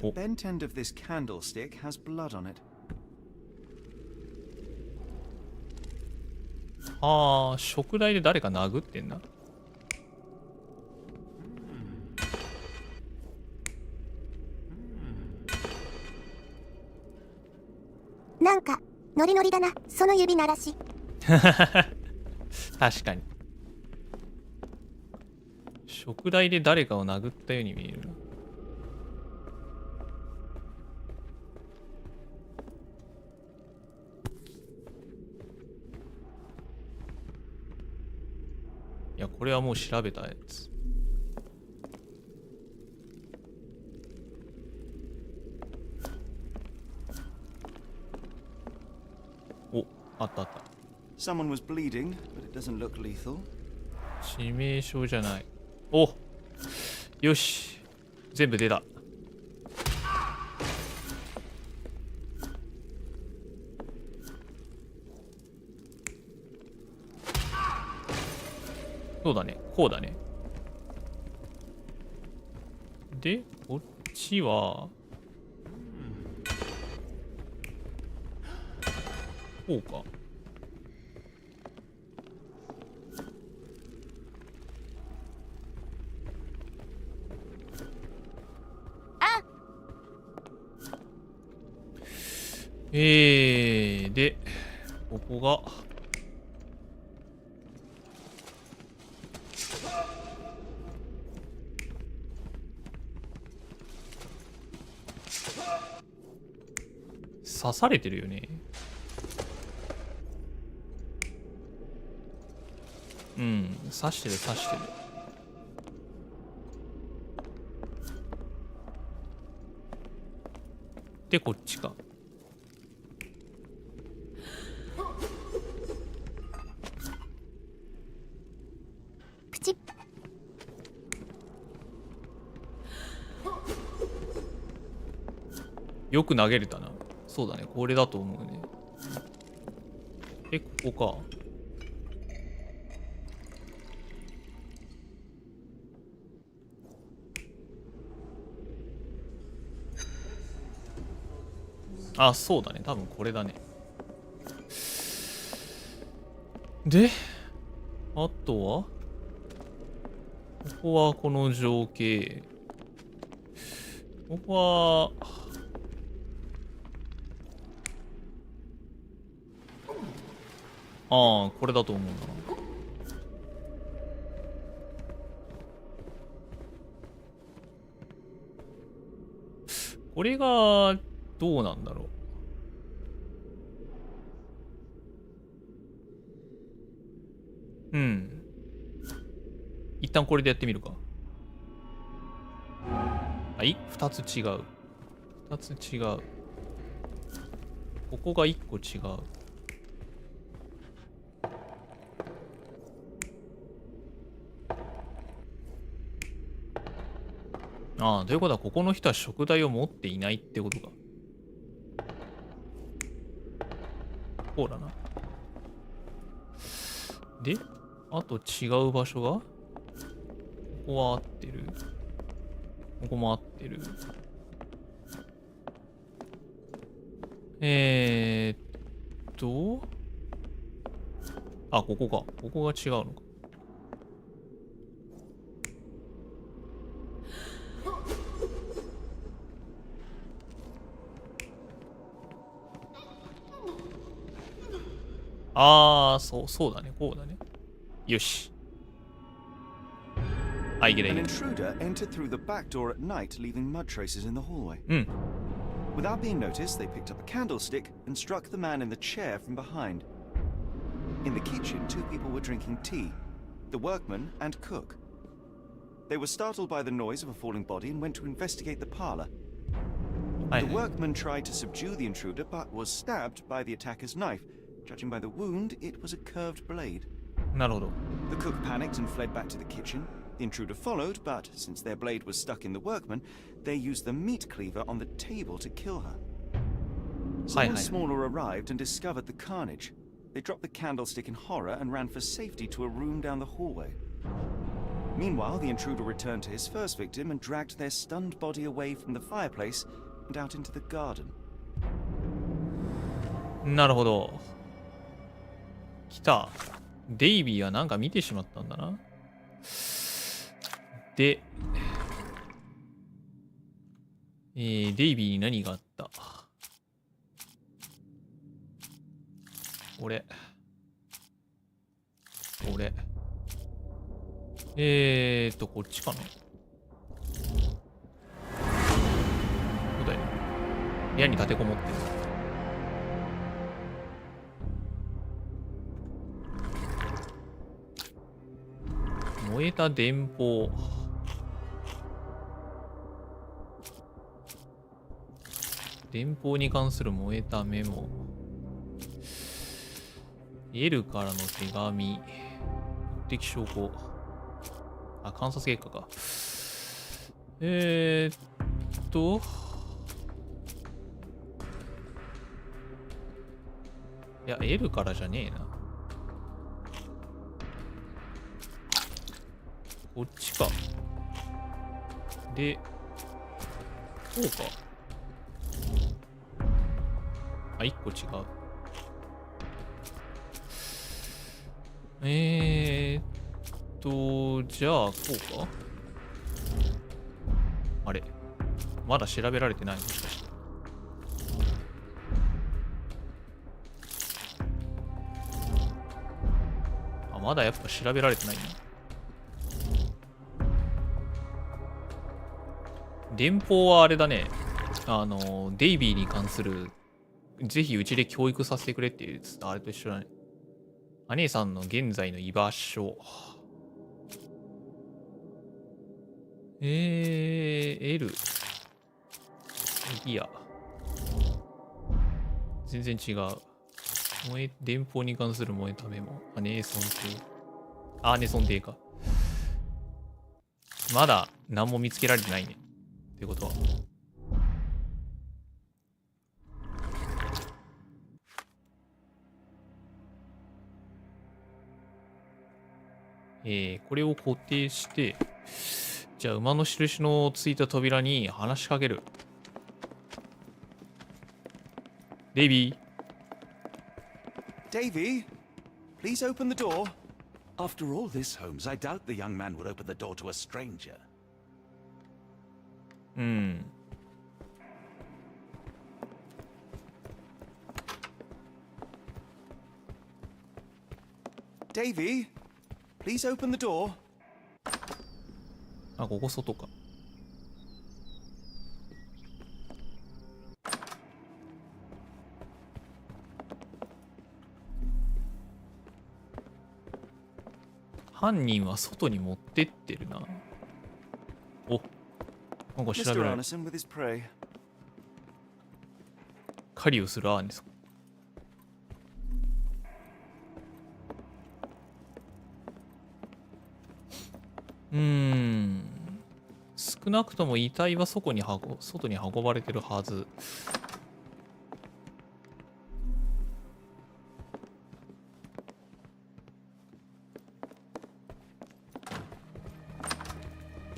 The bent end of this candlestick has blood on it. ああ、食台で誰か殴ってんな。なんかノリノリだな、その指鳴らし。確かに。食台で誰かを殴ったように見えるな。れはもう調べたやつ。お、あったあった。Someone was bleeding, but it doesn't look lethal. 致命傷じゃない。お、よし。全部出た。そうだね。こうだね。で、こっちは、こうか。で、ここが、刺されてるよね。うん、刺してる刺してる。で、こっちか。よく投げれたな。そうだね。これだと思うね。で、ここか。あ、そうだね。多分これだね。で、あとはここはこの情景。ここは、ああ、これだと思うな。これが、どうなんだろう。うん。一旦これでやってみるか。はい、二つ違う。二つ違う。ここが一個違う。ああ、ということはここの人は食材を持っていないってことか。こうだな。で、あと違う場所がここは合ってる。ここも合ってる。あ、ここか。ここが違うのか。ああ、そうだね。こうだね。よし。I get it. An intruder entered through the back door at night, leaving mud traces in the hallway. Without being noticed, they picked up a candlestick and struck the man in the chair from behind. In the kitchen, two people were drinking tea, the workman and cook. They were startled by the noise of a falling body and went to investigate the parlor. The workman tried to subdue the intruder, but was stabbed by the attacker's knife. Judging by the wound, it was a curved blade. The cook panicked and fled back to the kitchen. The intruder followed, but since their blade was stuck in the workman, they used the meat cleaver on the table to kill her. Someone smaller arrived and discovered the carnage. They dropped the candlestick in horror and ran for safety to a room down the hallway. Meanwhile, the intruder returned to his first victim and dragged their stunned body away from the fireplace and out into the garden. なるほど。来た。デイビーはなんか見てしまったんだな。で、デイビーに何があった？これ。こっちかな？そうだよね。部屋に立てこもってる。燃えた電報。電報に関する燃えたメモ。L からの手紙。物的証拠。あ、観察結果か。いや、L からじゃねえな。こっちか。で、こうか。あ、1個違う。じゃあ、こうか。あれ、まだ調べられてない、もしかして。あ、まだやっぱ調べられてないな。電報はあれだね。デイビーに関する、ぜひうちで教育させてくれっていう、あれと一緒だね。お姉さんの現在の居場所。L。いや。全然違う。電報に関する燃えたメモ。姉尊帝。姉尊帝か。まだ何も見つけられてないね。ってことは。これを固定して、じゃあ馬の印のついた扉に話しかける。デイビー。Davy, please open the door. After all this, Holmes, I doubt the young man would open the door to a stranger. Davy, please open the door. あ、ここ外か。犯人は外に持ってってるな。お、なんか調べられる。狩りをするアーネス。少なくとも遺体は外に運ばれてるはず。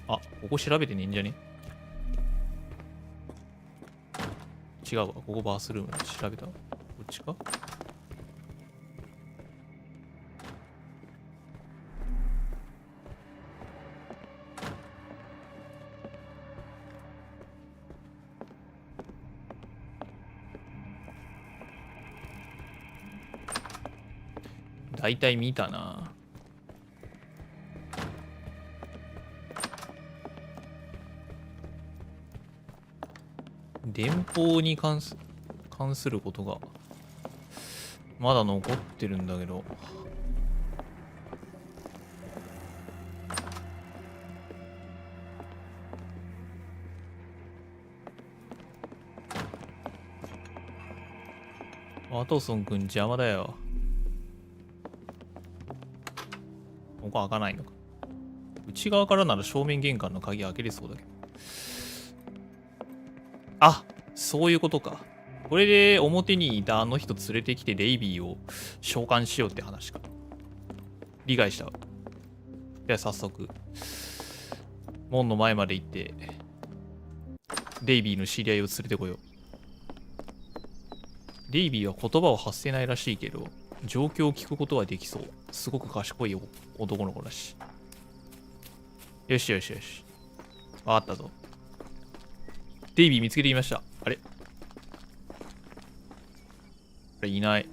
あ、ここ調べてねえんじゃね？違うわ、ここバースルーム調べたわ。こっちか？大体見たな。電報に関することがまだ残ってるんだけど。ワトソン君邪魔だよ。ここ開かないのか。内側からなら正面玄関の鍵開けれそうだけど。あ、そういうことか。これで表にいたあの人連れてきてデイビーを召喚しようって話か。理解したわ。では早速、門の前まで行って、デイビーの知り合いを連れてこよう。デイビーは言葉を発せないらしいけど、状況を聞くことはできそう。すごく賢い男の子だし。よしよしよし。わかったぞ。デイビー見つけてきました。あれ？あれいない。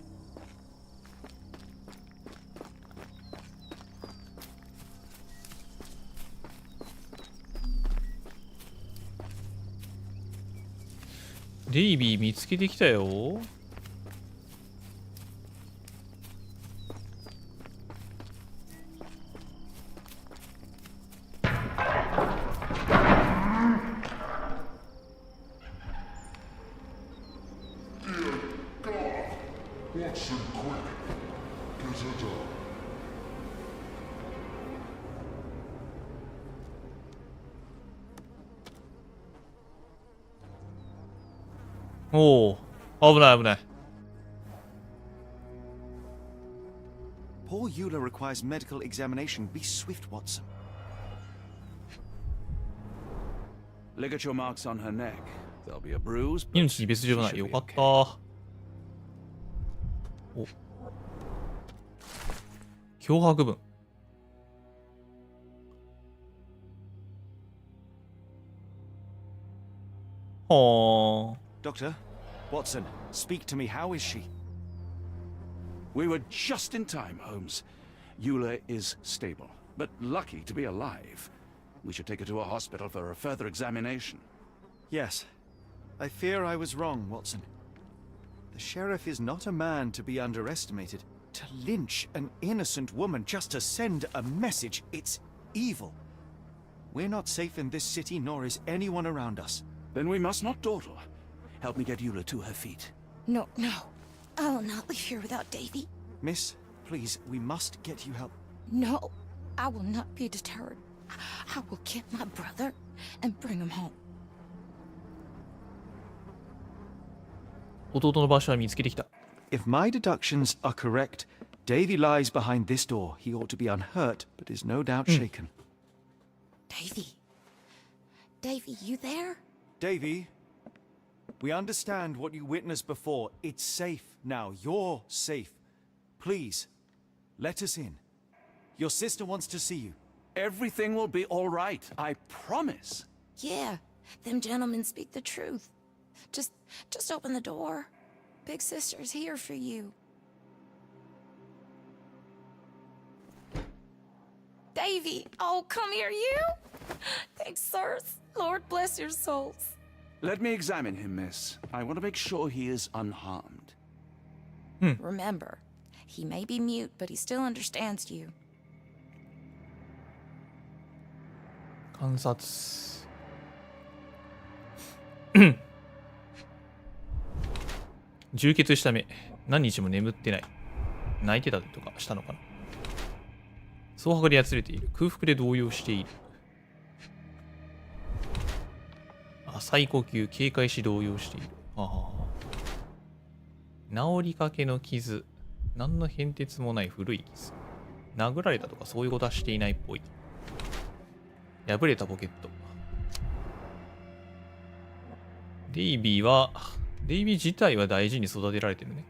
デイビー見つけてきたよ。おお、危ない危ない。Poor Eula requires medical examination. Be swift, Watson. Ligature marks on her neck. There'll be a bruise. 命に別状ない。よかった。お。脅迫文。はあ。Doctor, Watson, speak to me. How is she? We were just in time, Holmes. Eula is stable, but lucky to be alive. We should take her to a hospital for a further examination. Yes. I fear I was wrong, Watson. The sheriff is not a man to be underestimated. To lynch an innocent woman just to send a message, it's evil. We're not safe in this city, nor is anyone around us. Then we must not dawdle. Help me get Eula to her feet. No, no. I will not leave here without Davy. Miss, please, we must get you help. No, I will not be deterred. I will get my brother and bring him home. 弟の場所は見つけてきた。If my deductions are correct, Davy lies behind this door. He ought to be unhurt, but is no doubt shaken. Davy? Davy, you there? Davy, we understand what you witnessed before. It's safe now. You're safe. Please, let us in. Your sister wants to see you. Everything will be all right. I promise. Yeah, them gentlemen speak the truth. Just open the door. Big sister's here for you. Davy! Oh, come here, you! Thanks, sirs. Lord bless your souls. Let me examine him, miss. I want to make sure he is unharmed. Remember, he may be mute, but he still understands you. 観察。充血した目。何日も眠ってない。泣いてたりとかしたのかな。総破りやつれている。空腹で動揺している。浅い呼吸、警戒し動揺している。治りかけの傷。何の変哲もない古い傷。殴られたとかそういうことはしていないっぽい。破れたポケット。デイビー自体は大事に育てられてるね。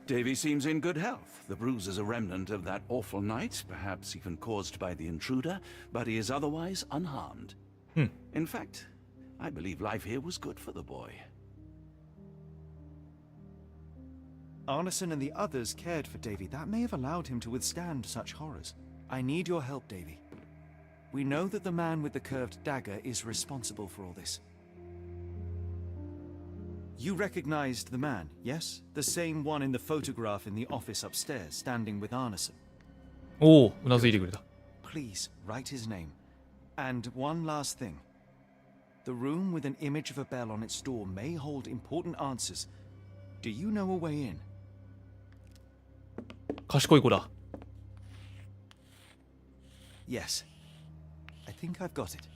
Davy seems in good health. The bruise is a remnant of that awful night, perhaps even caused by the intruder, but he is otherwise unharmed. In fact, I believe life here was good for the boy. Arneson and the others cared for Davy. That may have allowed him to withstand such horrors. I need your help, Davy. We know that the man with the curved dagger is responsible for all this. You recognized the man, yes? The same one in the photograph in the office upstairs, standing with Arneson. Oh, うなずいてくれた。Please, write his name. And one last thing. The room with an image of a bell on its door may hold important answers. Do you know a way in? 賢い子だ。Yes. I think I've got it.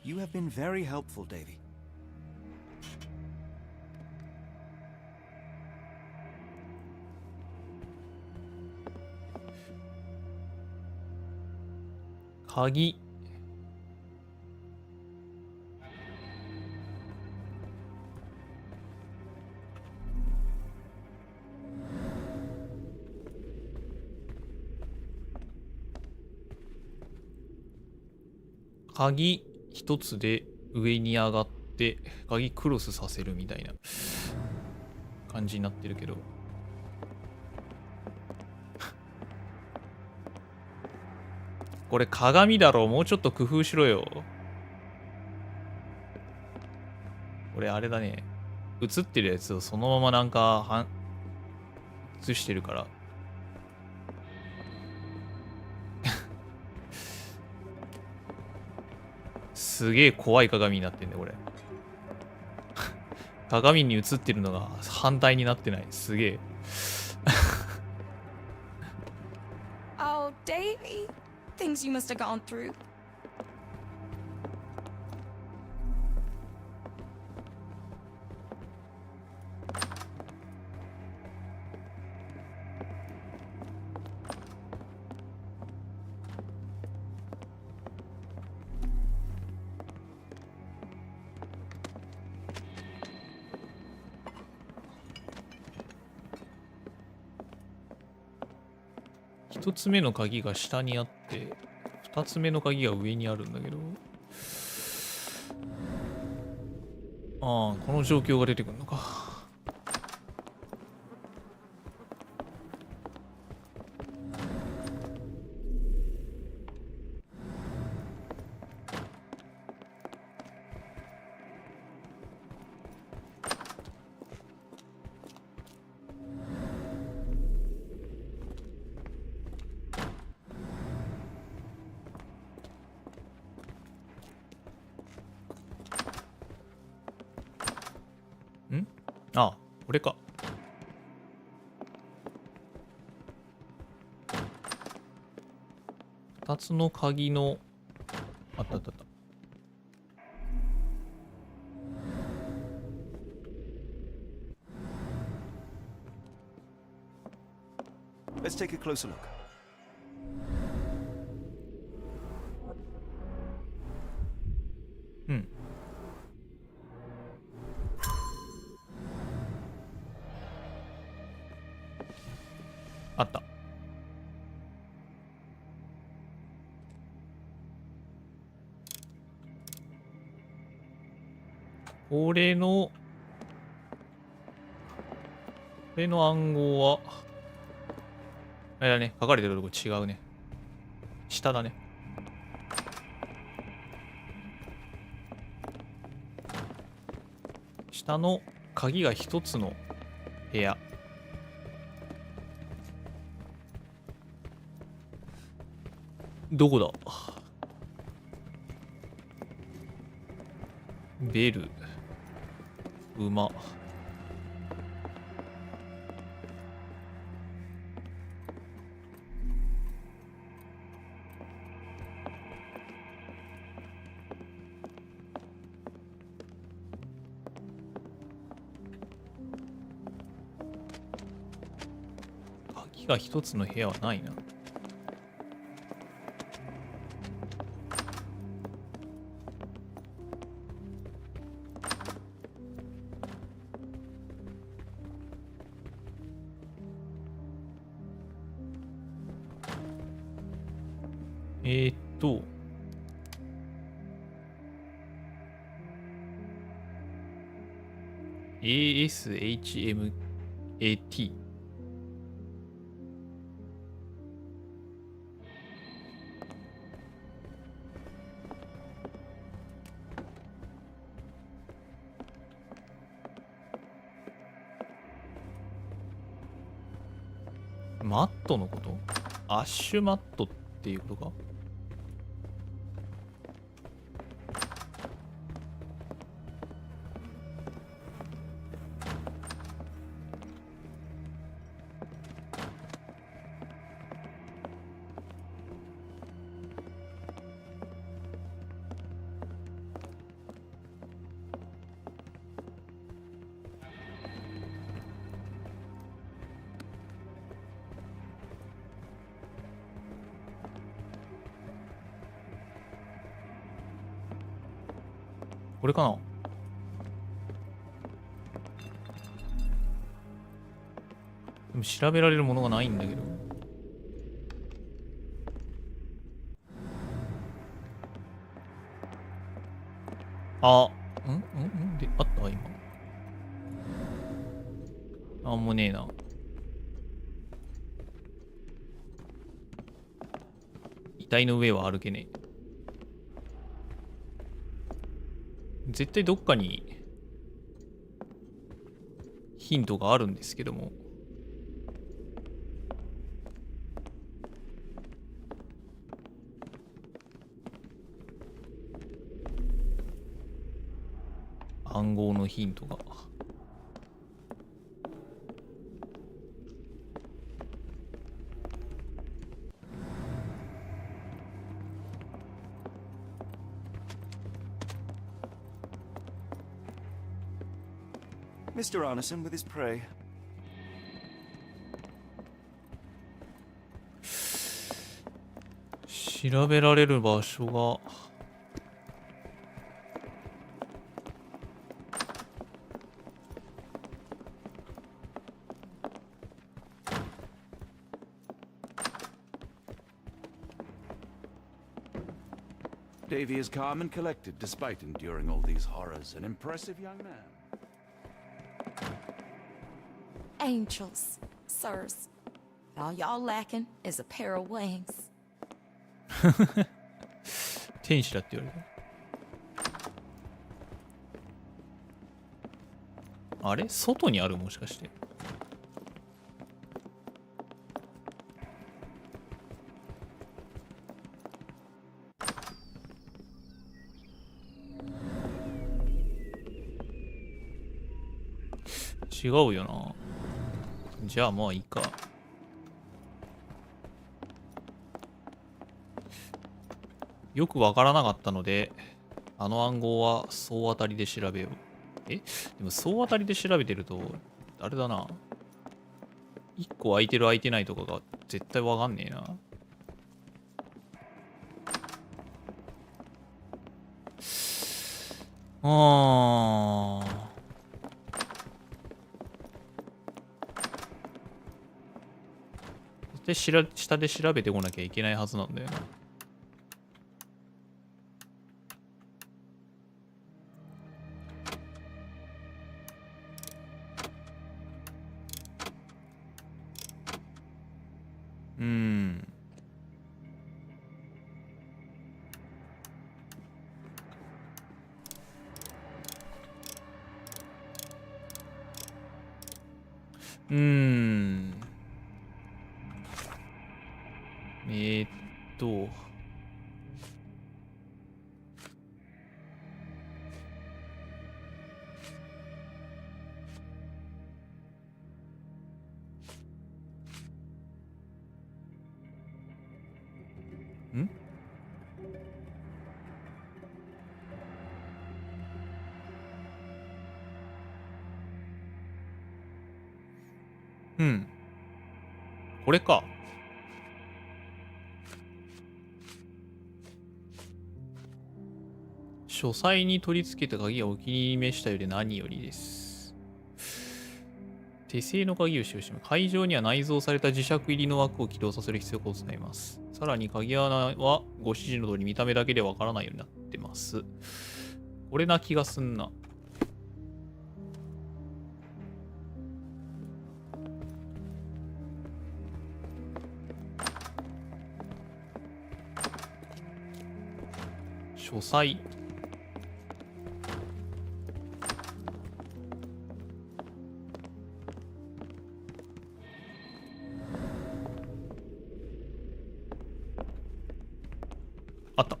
You have been very helpful, Davy. Kagi. Kagi 一つで上に上がって鍵クロスさせるみたいな感じになってるけど。これ鏡だろ。もうちょっと工夫しろよ。これあれだね。映ってるやつをそのままなんか映してるからすげえ怖い鏡になってんね、これ。鏡に映ってるのが反対になってない。すげえ。Oh, Davy. Things you must have gone through. One つ目の鍵が下にあって、2つ目の鍵が上にあるんだけど。ああ、この状況が出てくるのか。ああ、これか。2つの鍵の、あったあったあった。Let's take a closer look. うん。あった。これの暗号は、あれだね、書かれてるとこ違うね。下だね。下の鍵が一つの部屋。どこだ？ベル、馬。鍵が一つの部屋はないな。ASHMAT。マットのこと？アッシュマットっていうことか？これかな？でも調べられるものがないんだけど。あ、で、あった今。なんもねえな。遺体の上は歩けねえ。絶対どっかにヒントがあるんですけども。暗号のヒントが。Mr. Arneson with his prey. 調べられる場所が。Davy is calm and collected despite enduring all these horrors. An impressive young man. Angels, sirs. All y'all lacking is a pair of wings. 天使だって言われた。あれ外にあるもしかして。違うよな。じゃあまあいいか。よくわからなかったので、あの暗号は総当たりで調べよう。でも総当たりで調べてると、あれだな。1個空いてる空いてないとかが絶対わかんねえな。で下で調べてこなきゃいけないはずなんだよな。これか。書斎に取り付けた鍵はお気に入り召したようで何よりです。手製の鍵を使用します。会場には内蔵された磁石入りの枠を起動させる必要がございます。さらに鍵穴はご指示の通り見た目だけでわからないようになってます。これな気がすんな。書斎。あった。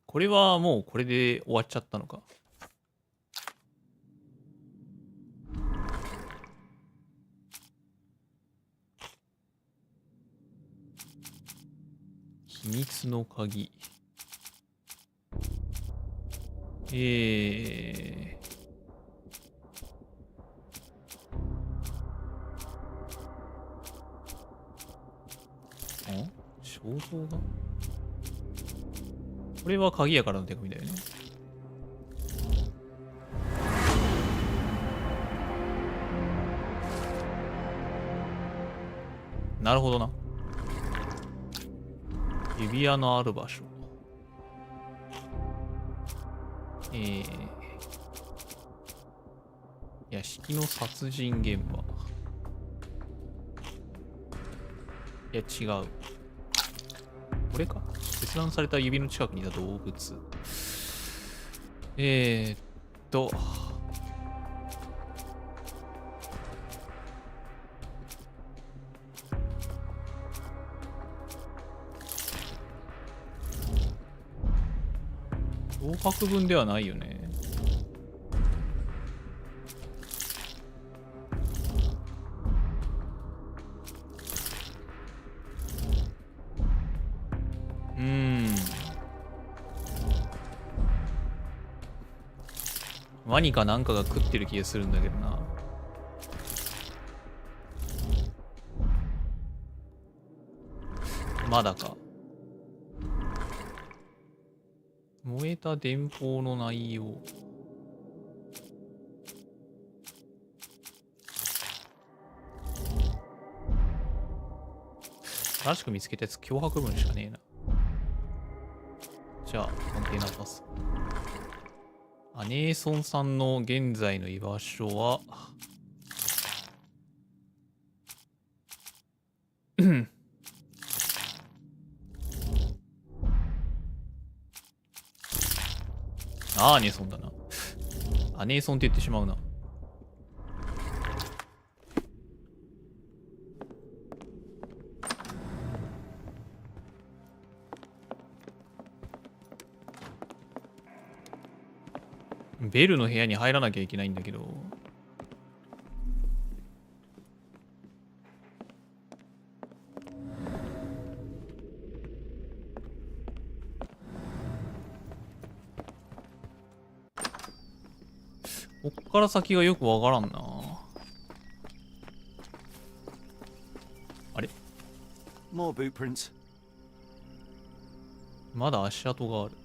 これはもうこれで終わっちゃったのか。秘密の鍵。肖像画？これは鍵やからの手紙だよね。なるほどな。指輪のある場所。屋敷の殺人現場。いや、違う。これか。切断された指の近くにいた動物。脅迫文ではないよね。ワニかなんかが食ってる気がするんだけどな。まだか。燃えた電報の内容。新しく見つけたやつ脅迫文しかねえな。じゃあ、コンテナパス。アネーソンさんの現在の居場所は、アーネソンだな。アネーソンって言ってしまうな。ベルの部屋に入らなきゃいけないんだけど。こっから先がよくわからんな。あれ？まだ足跡がある。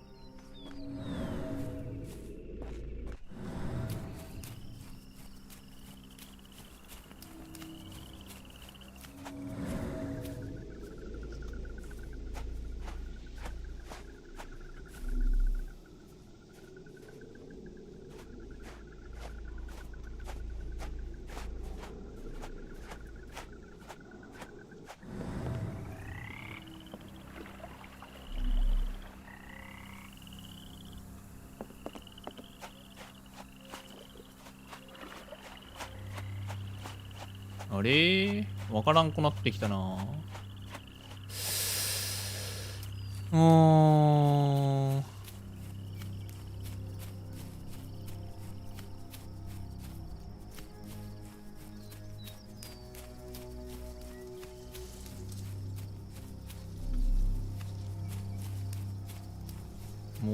あれわからんくなってきたな。も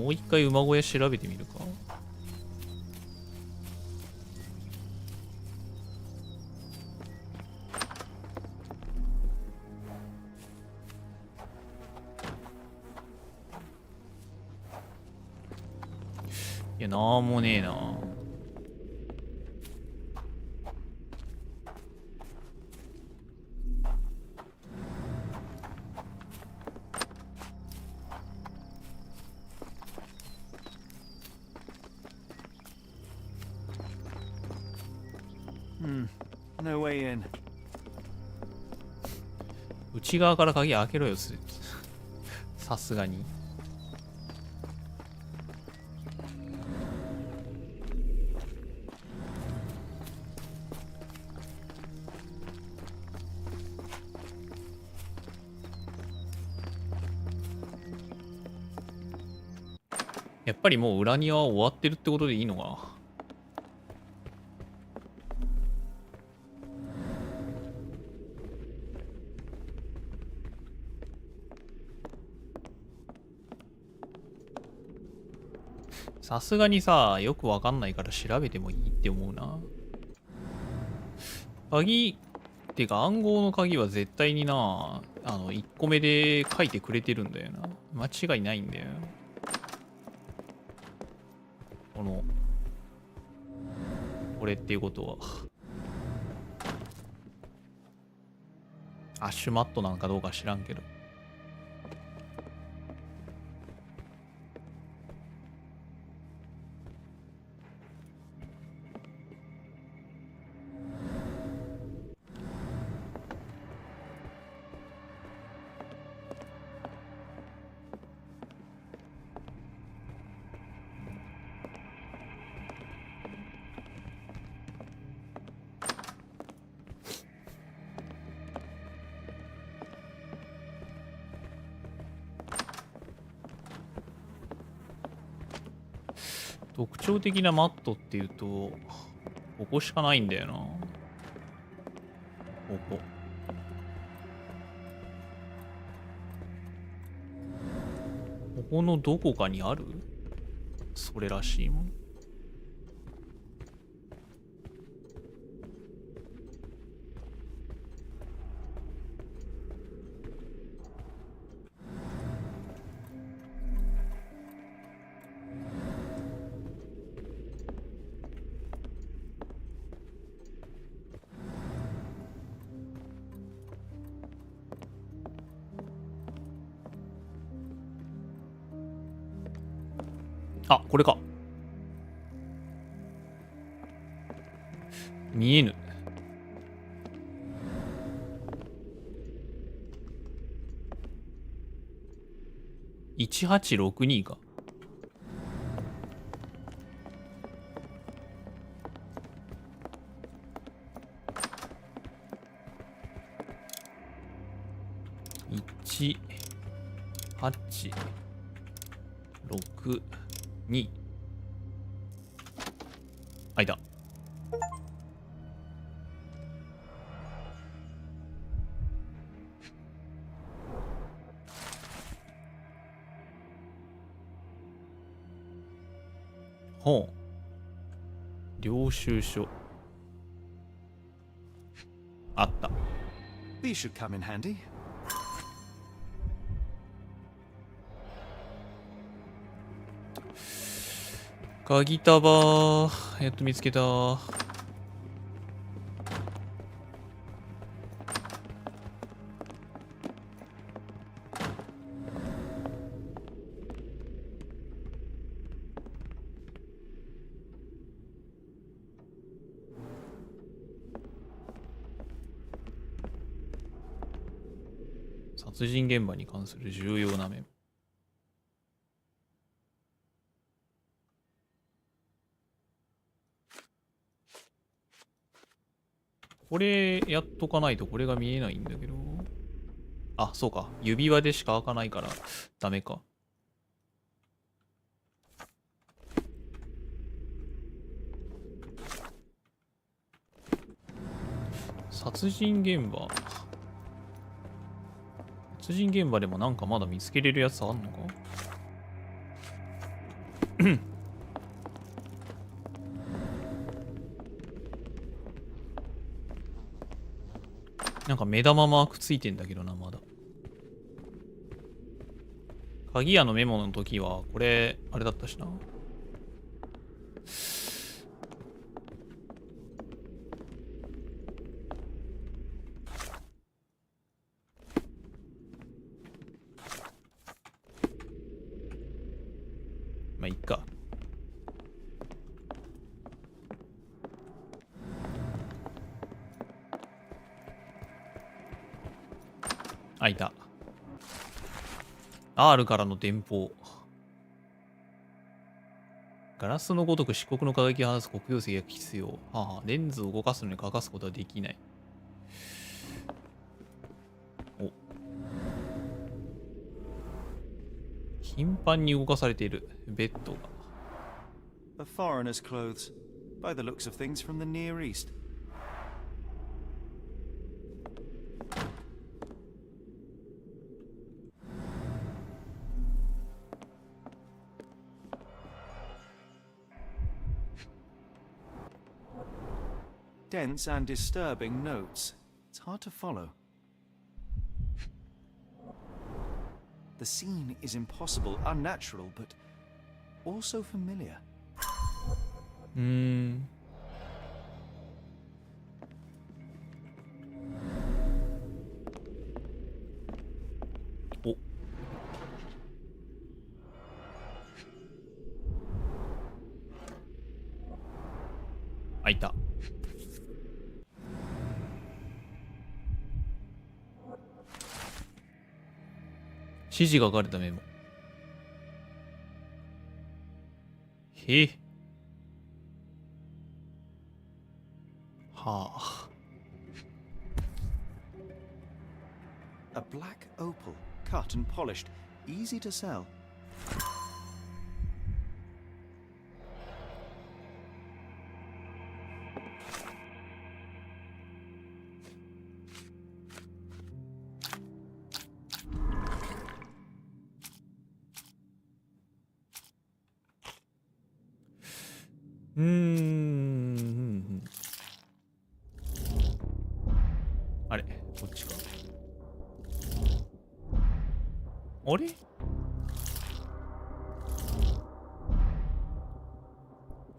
う一回馬小屋調べてみるか。いや、なんもねえな。No way in. 内側から鍵開けろよ、さすがに。やっぱりもう裏庭は終わってるってことでいいのか。さすがにさ、よくわかんないから調べてもいいって思うな。鍵ってか暗号の鍵は絶対にな、1個目で書いてくれてるんだよな。間違いないんだよ。これっていうことは。アッシュマットなんかどうか知らんけど。特徴的なマットっていうと、ここしかないんだよな。ここ。ここのどこかにある？それらしいもん。あ、これか。見えぬ。1862か。1862。あ、いた。ほう。領収書。あった。These should come in handy. 鍵束、見つけた。殺人現場に関する重要な面。これやっとかないとこれが見えないんだけど。あ、そうか。指輪でしか開かないからダメか。殺人現場。殺人現場でもなんかまだ見つけれるやつあんのか？なんか目玉マークついてんだけどな、まだ。鍵屋のメモの時は、これ、あれだったしな。まあ、いっか。あ、いた。R からの電報。ガラスのごとく漆黒の輝きを放つ黒曜石が必要。はあはあ、レンズを動かすのに欠かすことはできない。お。頻繁に動かされているベッドが。A foreigner's clothes, by the looks of things from the Near East. Dense and disturbing notes. It's hard to follow. The scene is impossible, unnatural, but also familiar. お。あ、いた。指示が書かれたメモ。へえ。はあ。A black opal, cut and polished, easy to sell. あれこっちか。あれ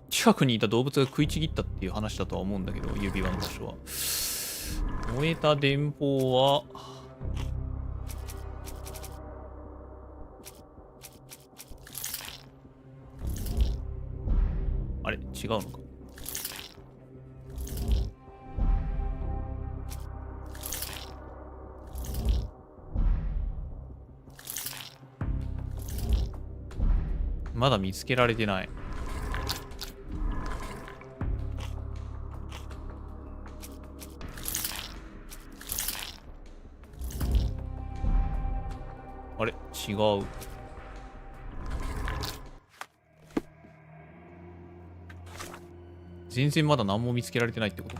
近くにいた動物が食いちぎったっていう話だとは思うんだけど、指輪の場所は。燃えた電報は、あれ違うのか。まだ見つけられてない。あれ違う。全然まだ何も見つけられてないってこと。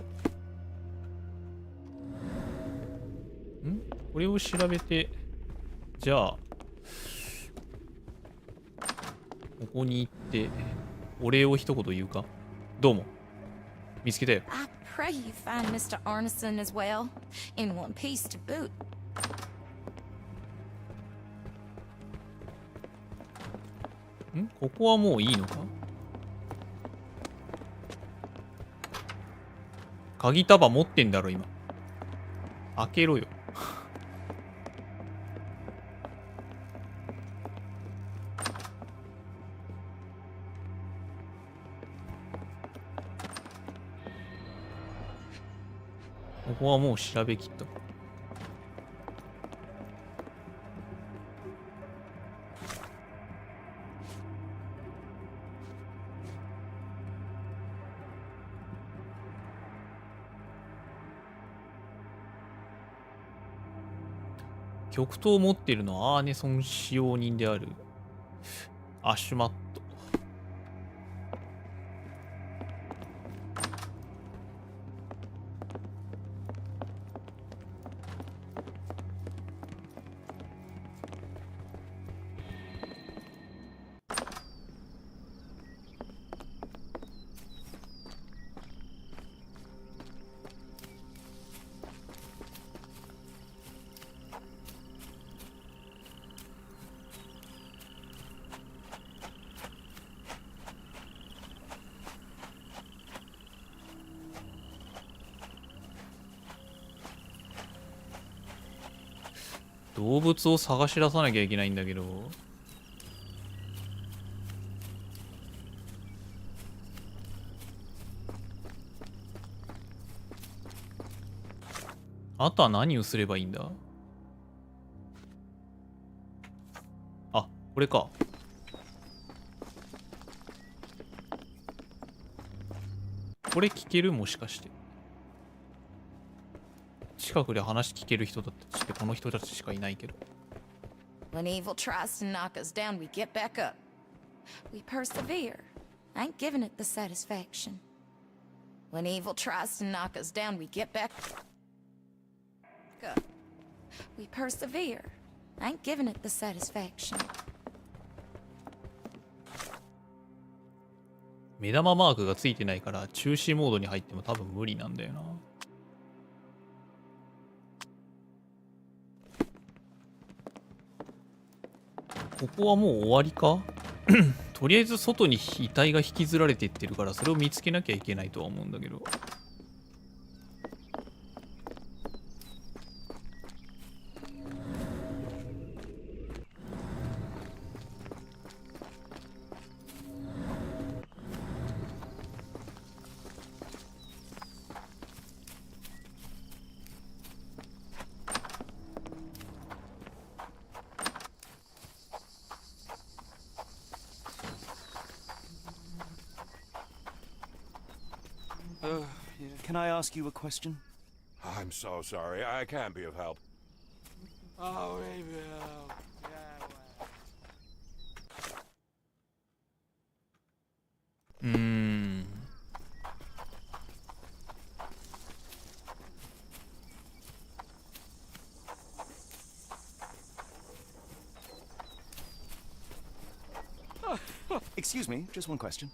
これを調べて、じゃあここに行ってお礼を一言言うか。どうも見つけたよ。 I pray you find Mr. Arneson as well, in one piece to boot. ここはもういいのか。鍵束持ってんだろ今。開けろよ。ここはもう調べきったか。極東を持っているのはアーネソン使用人であるアシュマット。動物を探し出さなきゃいけないんだけど。あとは何をすればいいんだ。あ、これか。これ聞ける？もしかして。近くで話聞ける人だってしてこの人たちしかいないけど。 When evil tries to knock us down, we get back up. We persevere. I ain't giving it the satisfaction. When evil tries to knock us down, we get back up. We persevere. I ain't giving it the satisfaction. 目玉マークがついてないから中止モードに入っても多分無理なんだよな。ここはもう終わりか。とりあえず外に遺体が引きずられていってるからそれを見つけなきゃいけないとは思うんだけど。Can I ask you a question? I'm so sorry. I can't be of help. Oh, maybe help. Excuse me, just one question.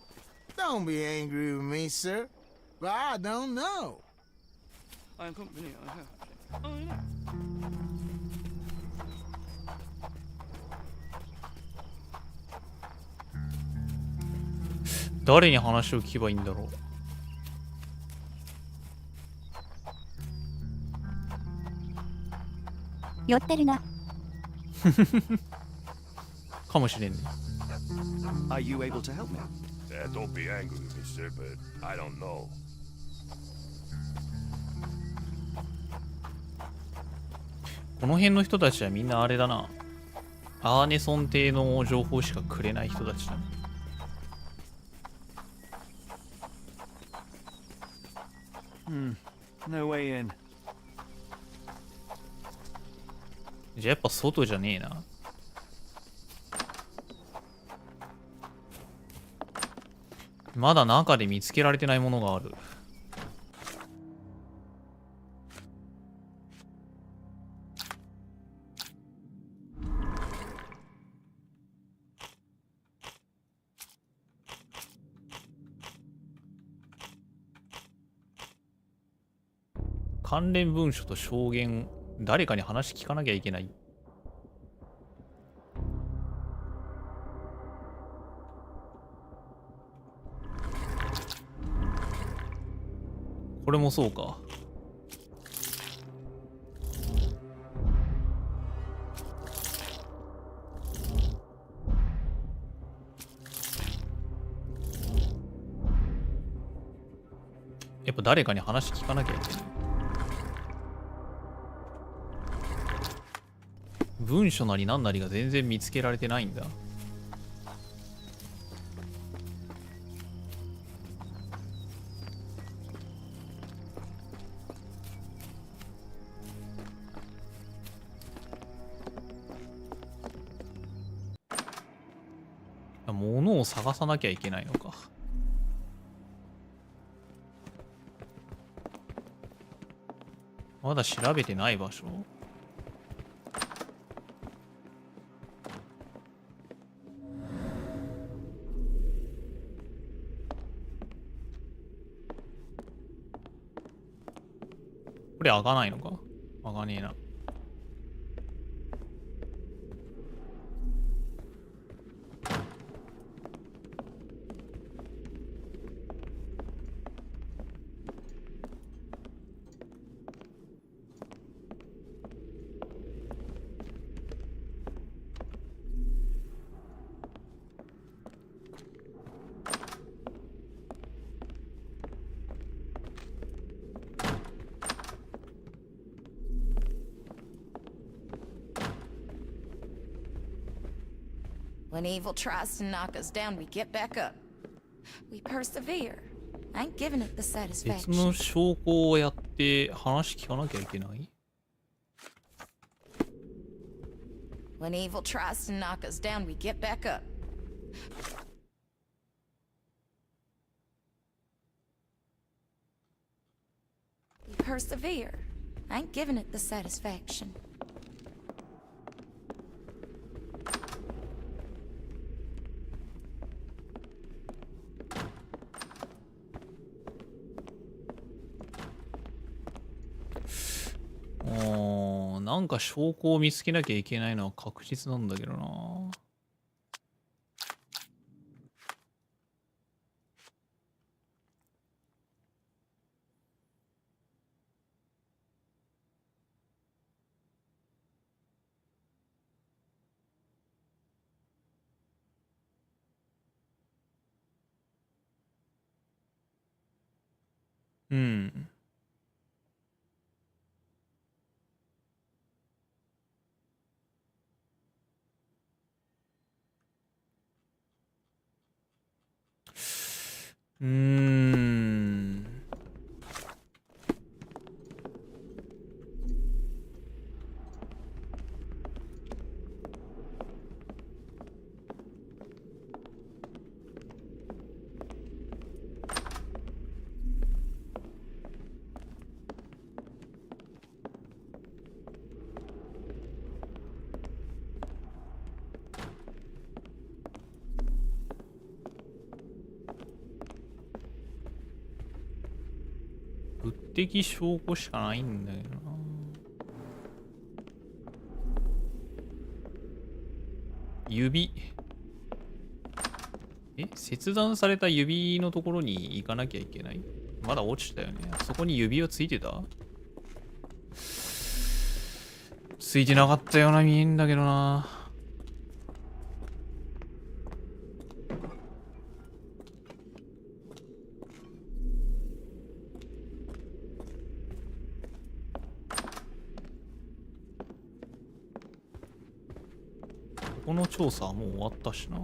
Don't be angry with me, sir. But I don't know. Oh, yeah. 誰に話を聞けばいいんだろう。酔ってるな。かもしれんね。Are you able to help me? Don't be angry with me, sir, but I don't know. この辺の人たちはみんなあれだな。アーネソン邸の情報しかくれない人たちだね。No way in. じゃあやっぱ外じゃねえな。まだ中で見つけられてないものがある。関連文書と証言、誰かに話聞かなきゃいけない。これもそうか。やっぱ誰かに話聞かなきゃいけない。文書なり何なりが全然見つけられてないんだ。物を探さなきゃいけないのか。まだ調べてない場所。これ開かないのか？開かねえな。When evil tries to knock us down, we get back up. We persevere. I ain't giving it the 別 satisfaction. の証拠をやって話聞かなきゃいけない？ When evil tries to knock us down, we get back up. We persevere. I ain't giving it the satisfaction. なんか証拠を見つけなきゃいけないのは確実なんだけどな。うん。的証拠しかないんだけどな。指。切断された指のところに行かなきゃいけない。まだ落ちたよね。そこに指輪ついてた？ついてなかったような見えんだけどな。この調査はもう終わったしな。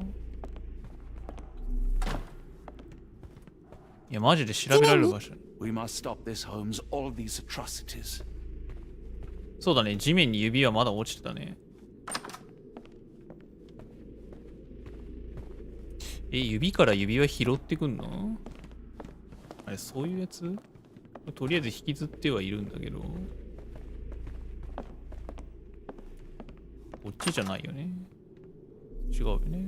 いや、マジで調べられる場所。We must stop this, Holmes. All these atrocities. そうだね、地面に指はまだ落ちてたね。指から指輪拾ってくんの？あれ、そういうやつ？とりあえず引きずってはいるんだけど。こっちじゃないよね。違うよね。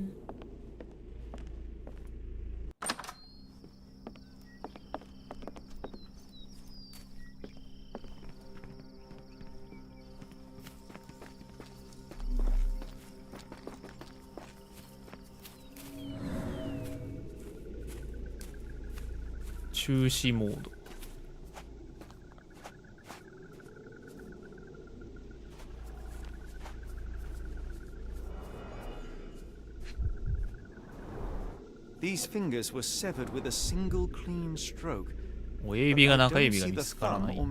中止モード。These fingers were severed with a single clean stroke. 親指が中指が見つからない。あ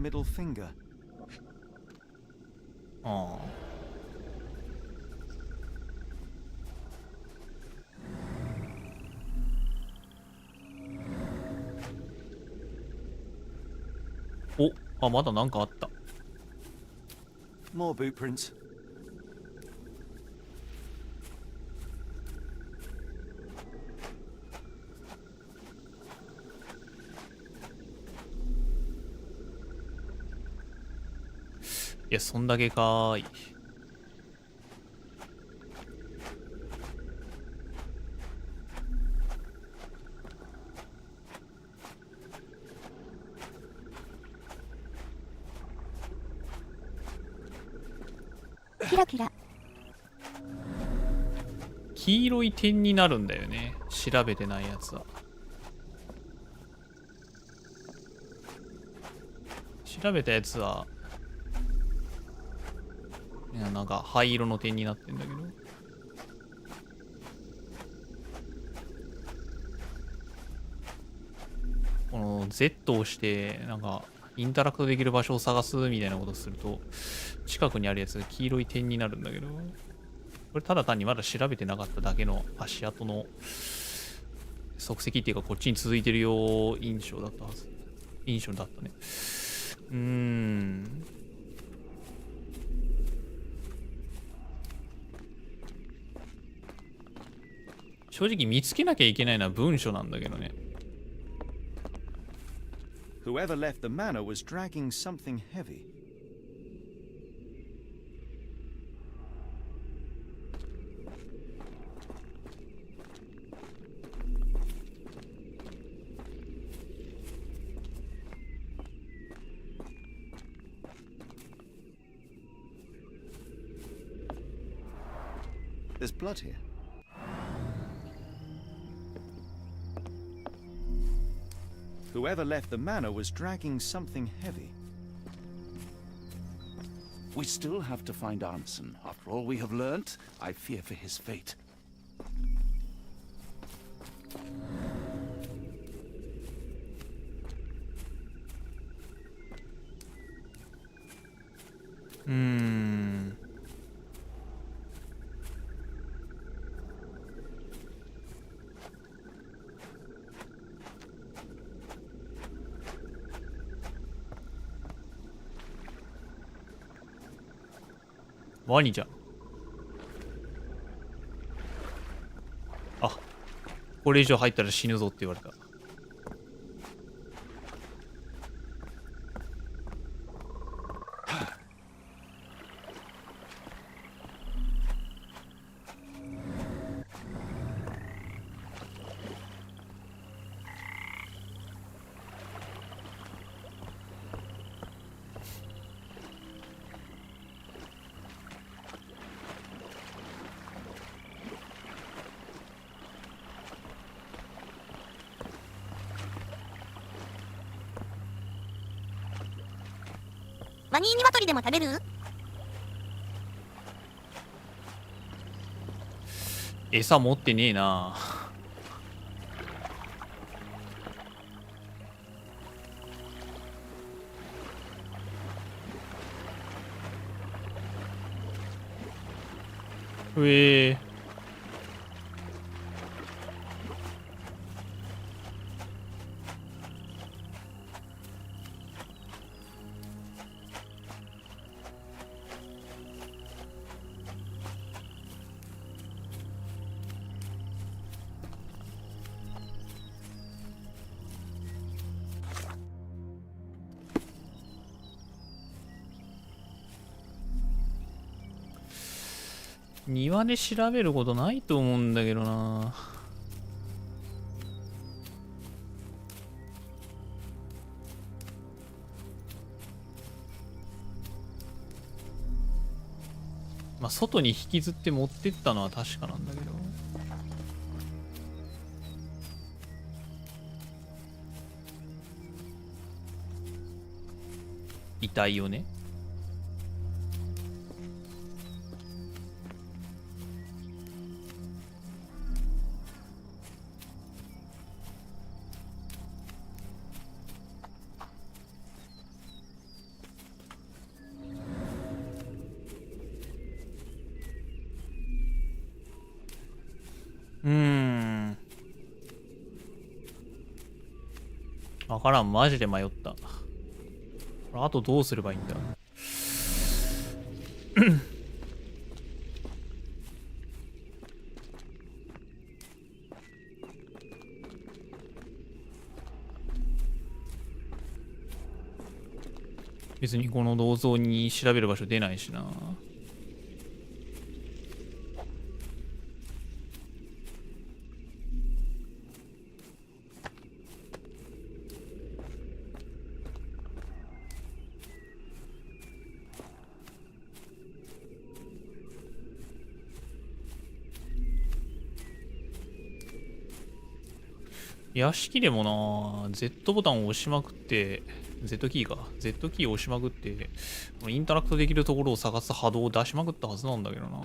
あ。お、あ、まだなんかあった。More boot prints. いや、そんだけかーい。キラキラ。黄色い点になるんだよね。調べてないやつは。調べたやつは、いや、なんか灰色の点になってんだけど。この Z を押して、なんか、インタラクトできる場所を探すみたいなことをすると、近くにあるやつが黄色い点になるんだけど、これただ単にまだ調べてなかっただけの足跡の足跡っていうか、こっちに続いてるよ印象だったはず。印象だったね。正直見つけなきゃいけないのは文書なんだけどね。Whoever left the manor was dragging something heavy. There's blood here. Whoever left the manor was dragging something heavy. We still have to find Arneson. After all we have learnt, I fear for his fate. Hmm. ワニじゃん。あ、これ以上入ったら死ぬぞって言われた。ワニニワトリでも食べる？餌持ってねえな。うえー。庭で調べることないと思うんだけどな。まあ外に引きずって持ってったのは確かなんだけど。遺体をね。わからん、マジで迷った。これあとどうすればいいんだ。別にこの銅像に調べる場所出ないしな。屋敷でもな、Z ボタンを押しまくって、Z キーか。Z キーを押しまくって、インタラクトできるところを探す波動を出しまくったはずなんだけどな。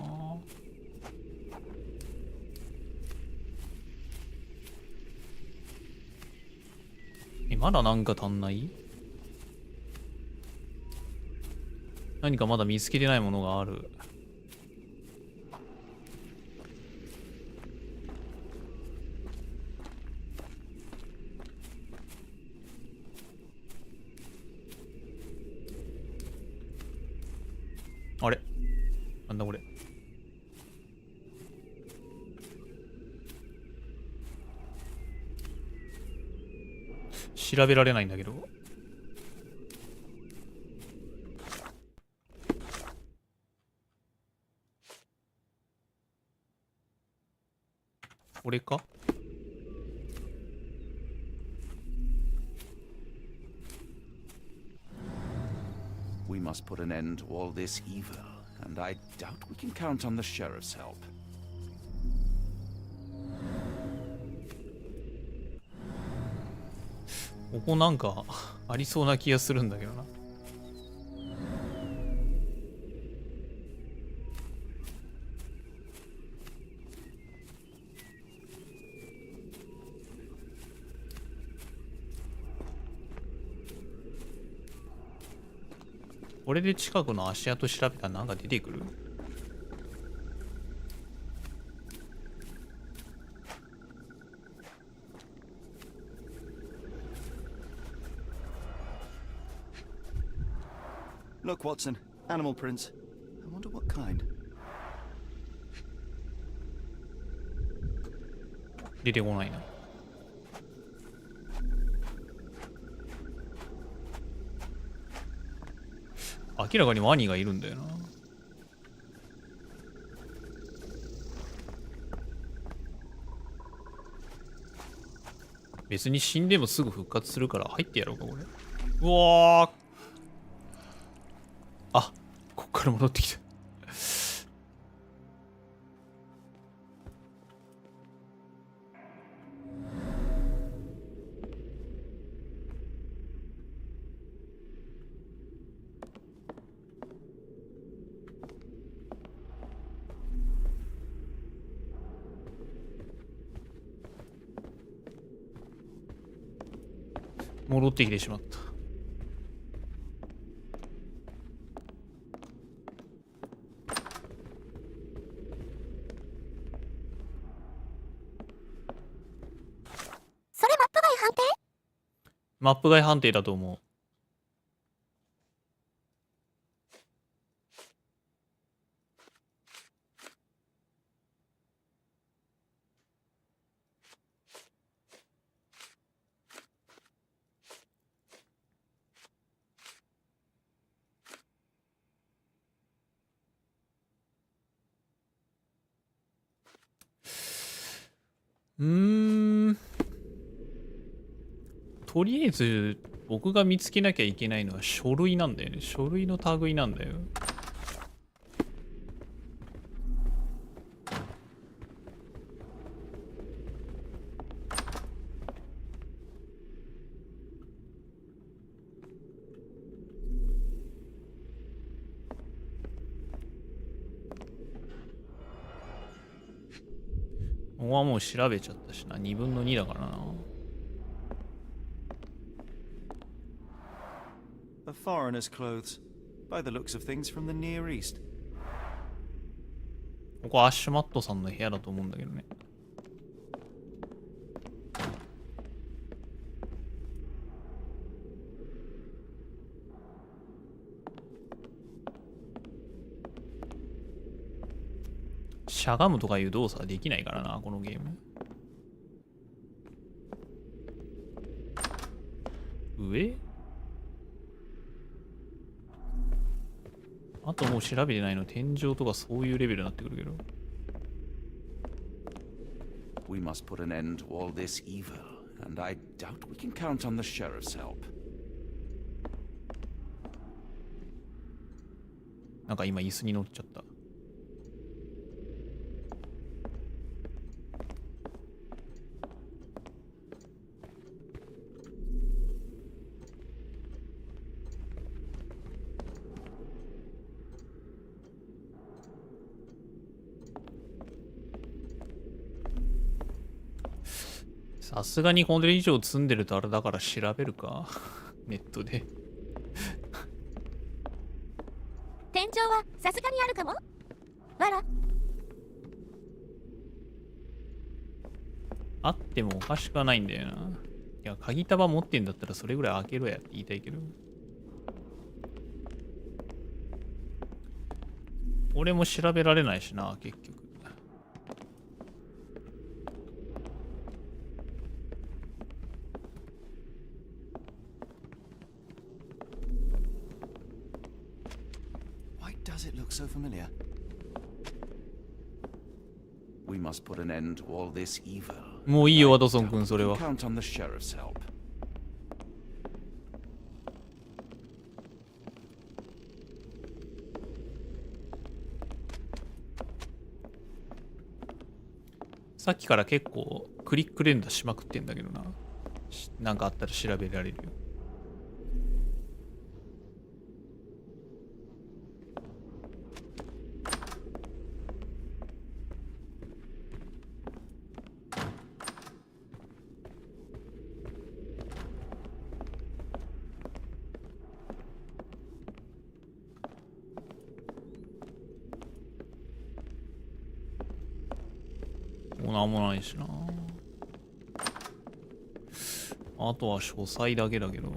まだなんか足んない？何かまだ見つけてないものがある。あれ？なんだこれ。調べられないんだけど。これか？We must put an end to all this evil, and I doubt we can count on the sheriff's help. ここなんかありそうな気がするんだけどな。これで近くの足跡調べたらなんか出てくる？Look, Watson. Animal prints. I wonder what kind. 出てこないな。明らかにワニがいるんだよな。別に死んでもすぐ復活するから入ってやろうか、これ。うわー。あ、こっから戻ってきた。戻ってきてしまった。それマップ外判定？マップ外判定だと思う。とりあえず僕が見つけなきゃいけないのは書類なんだよね。書類の類なんだよ。ここはもう調べちゃったしな。2分の2だからな。A foreigner's clothes, by the looks of things from the Near East. ここアッシュマットさんの部屋だと思うんだけどね。しゃがむとかいう動作はできないからな、このゲーム。上？あともう調べてないの天井とかそういうレベルになってくるけど。We must put an end to all this evil, and I doubt we can count on the sheriff's help. なんか今椅子に乗っちゃった。さすがにこれ以上積んでるとあれだから調べるか。ネットで。天井はさすがにあるかも。わら。あってもおかしくはないんだよな。いや、鍵束持ってんだったらそれぐらい開けろやって言いたいけど。俺も調べられないしな、結局。Does it look so familiar? We must put an end to all this evil. もういいよ、ワトソン君、それは。Count on the sheriff's help. さっきから結構クリック連打しまくってんだけどな。なんかあったら調べられるよ。もうなんもないしな。あとは書斎だけだけど。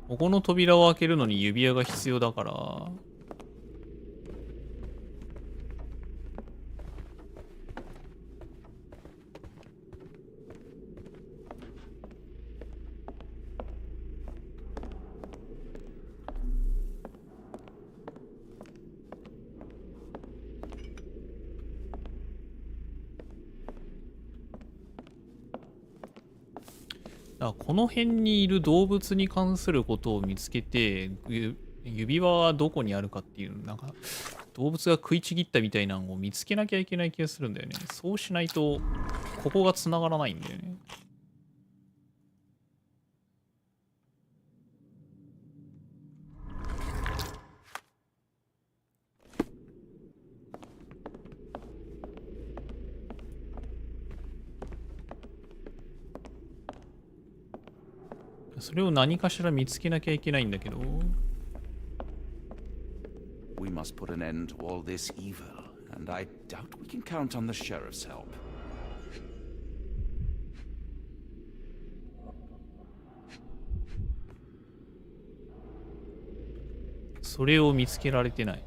ここの扉を開けるのに指輪が必要だから。この辺にいる動物に関することを見つけて、指輪はどこにあるかっていう、なんか動物が食いちぎったみたいなのを見つけなきゃいけない気がするんだよね。そうしないとここが繋がらないんだよね。それを何かしら見つけなきゃいけないんだけど。We must put an end to all this evil, and I doubt we can count on the sheriff's help. それを見つけられてない。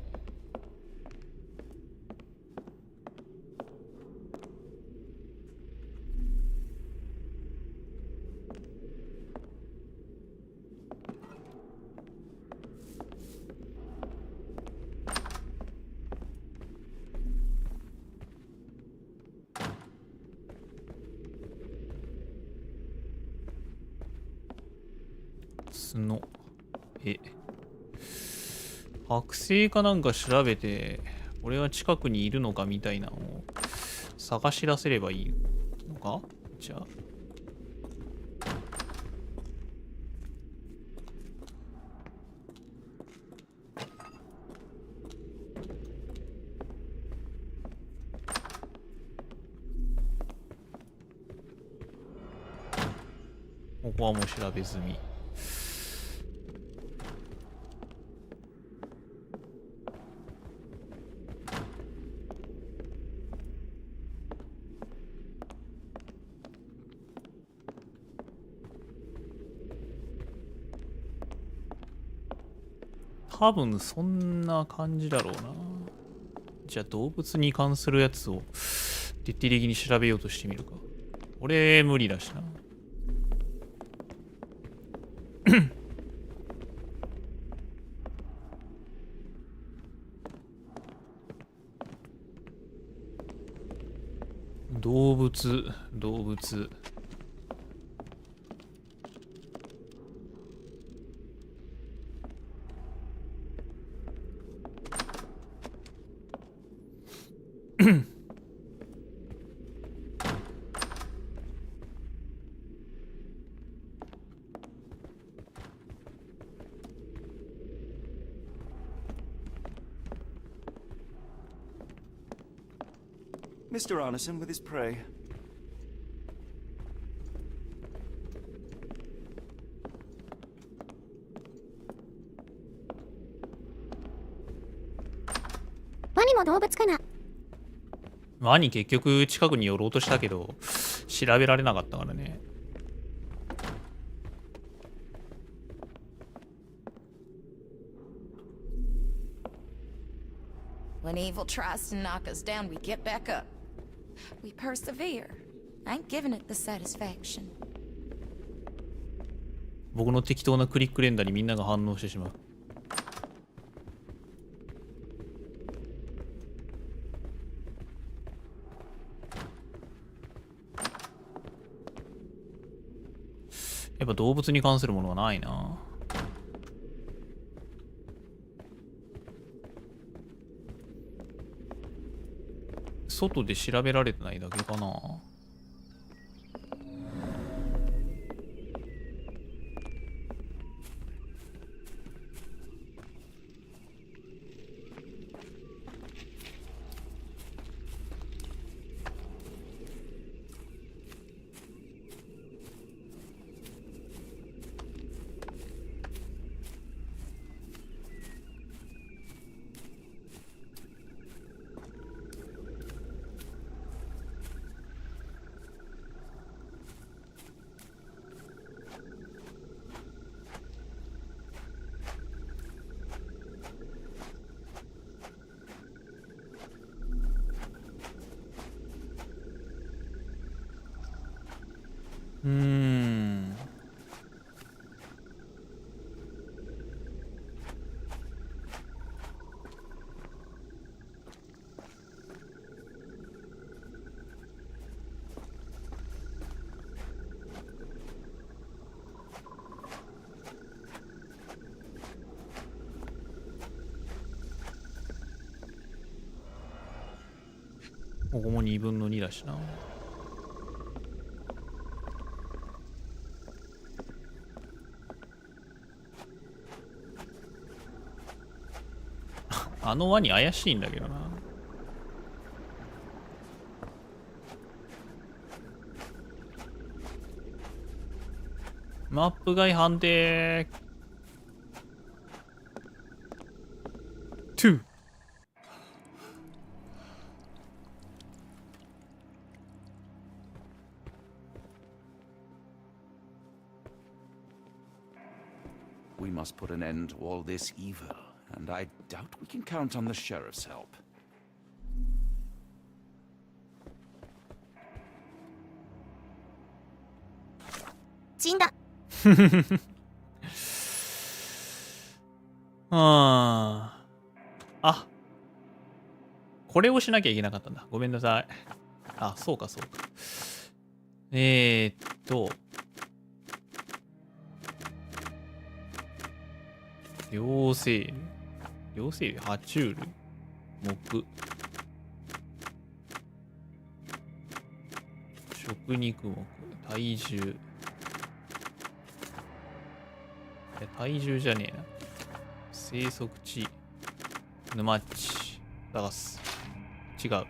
角。剥製かなんか調べて、俺は近くにいるのかみたいなのを探し出せればいいのか？じゃあ。ここはもう調べ済み。多分そんな感じだろうな。じゃあ動物に関するやつを徹底的に調べようとしてみるか。俺無理だしな。動物。Mr. Arneson with his prey. Waniも動物かな。ワニ結局近くに寄ろうとしたけど調べられなかったからね。When evil tries to knock us down, we get back up. We persevere. I ain't giving it the satisfaction. 僕の適当なクリック連打にみんなが反応してしまう。やっぱ動物に関するものはないな。外で調べられてないだけかな。ここも2分の2だしな。あのワニ怪しいんだけどな。マップ外判定。2。We must put an end to all this evil, and I doubt we can count on the sheriff's help. 死んだ。ああ、これをしなきゃいけなかったんだ。ごめんなさい。あ、そうかそうか。両生類、両生類、爬虫類、木、食肉目、体重。体重じゃねえな。生息地、沼地、探す。違う。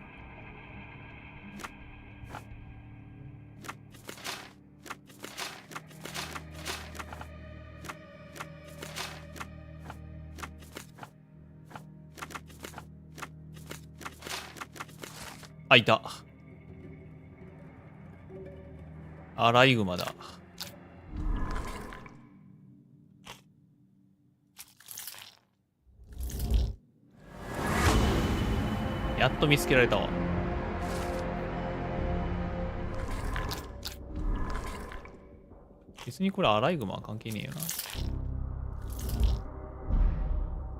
あ、いた。アライグマだ。やっと見つけられたわ。別にこれアライグマは関係ねえよな。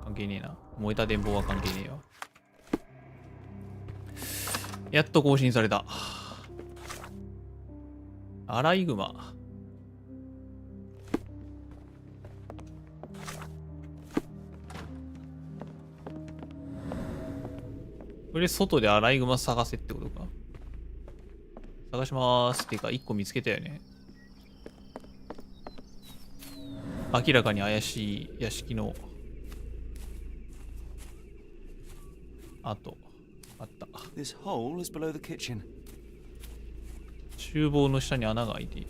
関係ねえな。燃えた電報は関係ねえよ。やっと更新された。アライグマ。これ外でアライグマ探せってことか。探しまーす。っていうか、1個見つけたよね。明らかに怪しい屋敷の跡。あった。This hole is below the kitchen. 厨房の下に穴が開いている。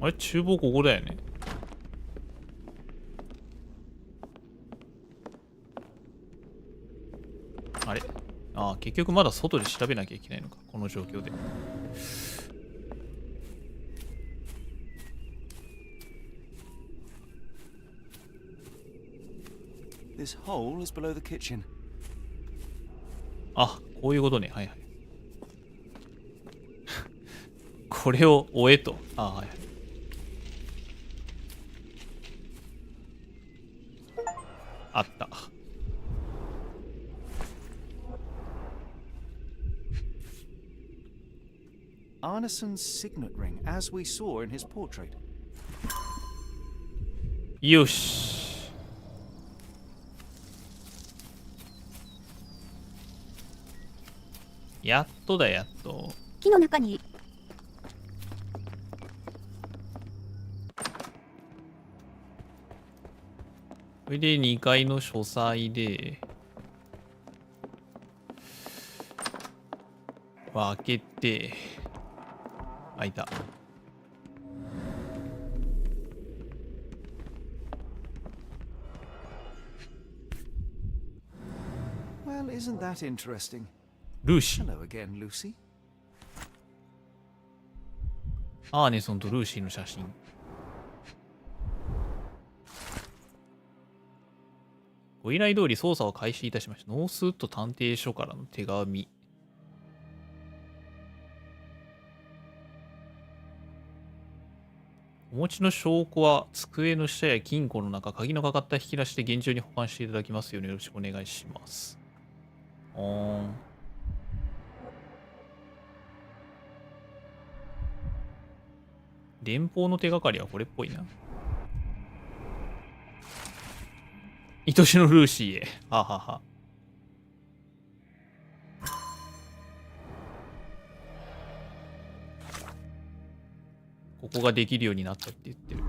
あれ、厨房ここだよね。あれ、ああ、結局まだ外で調べなきゃいけないのか、この状況で。This hole is below the kitchen. あ、こういうことね。はいはい。これを終えと。あ、はいはい。あった。Arneson's signet ring, as we saw in his portrait. よし。やっとだ、やっと。木の中に。それで2階の書斎で開けて、開いた。Well, isn't that interesting? ルーシー。 Hello again, Lucy. アーネソンとルーシーの写真。ご依頼通り捜査を開始いたしました。ノースウッド探偵所からの手紙。お持ちの証拠は机の下や金庫の中、鍵のかかった引き出しで厳重に保管していただきますようによろしくお願いします。連邦の手がかりはこれっぽいな。愛しのルーシーへ。ははは。ここができるようになったって言ってる。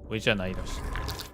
これじゃないらしい。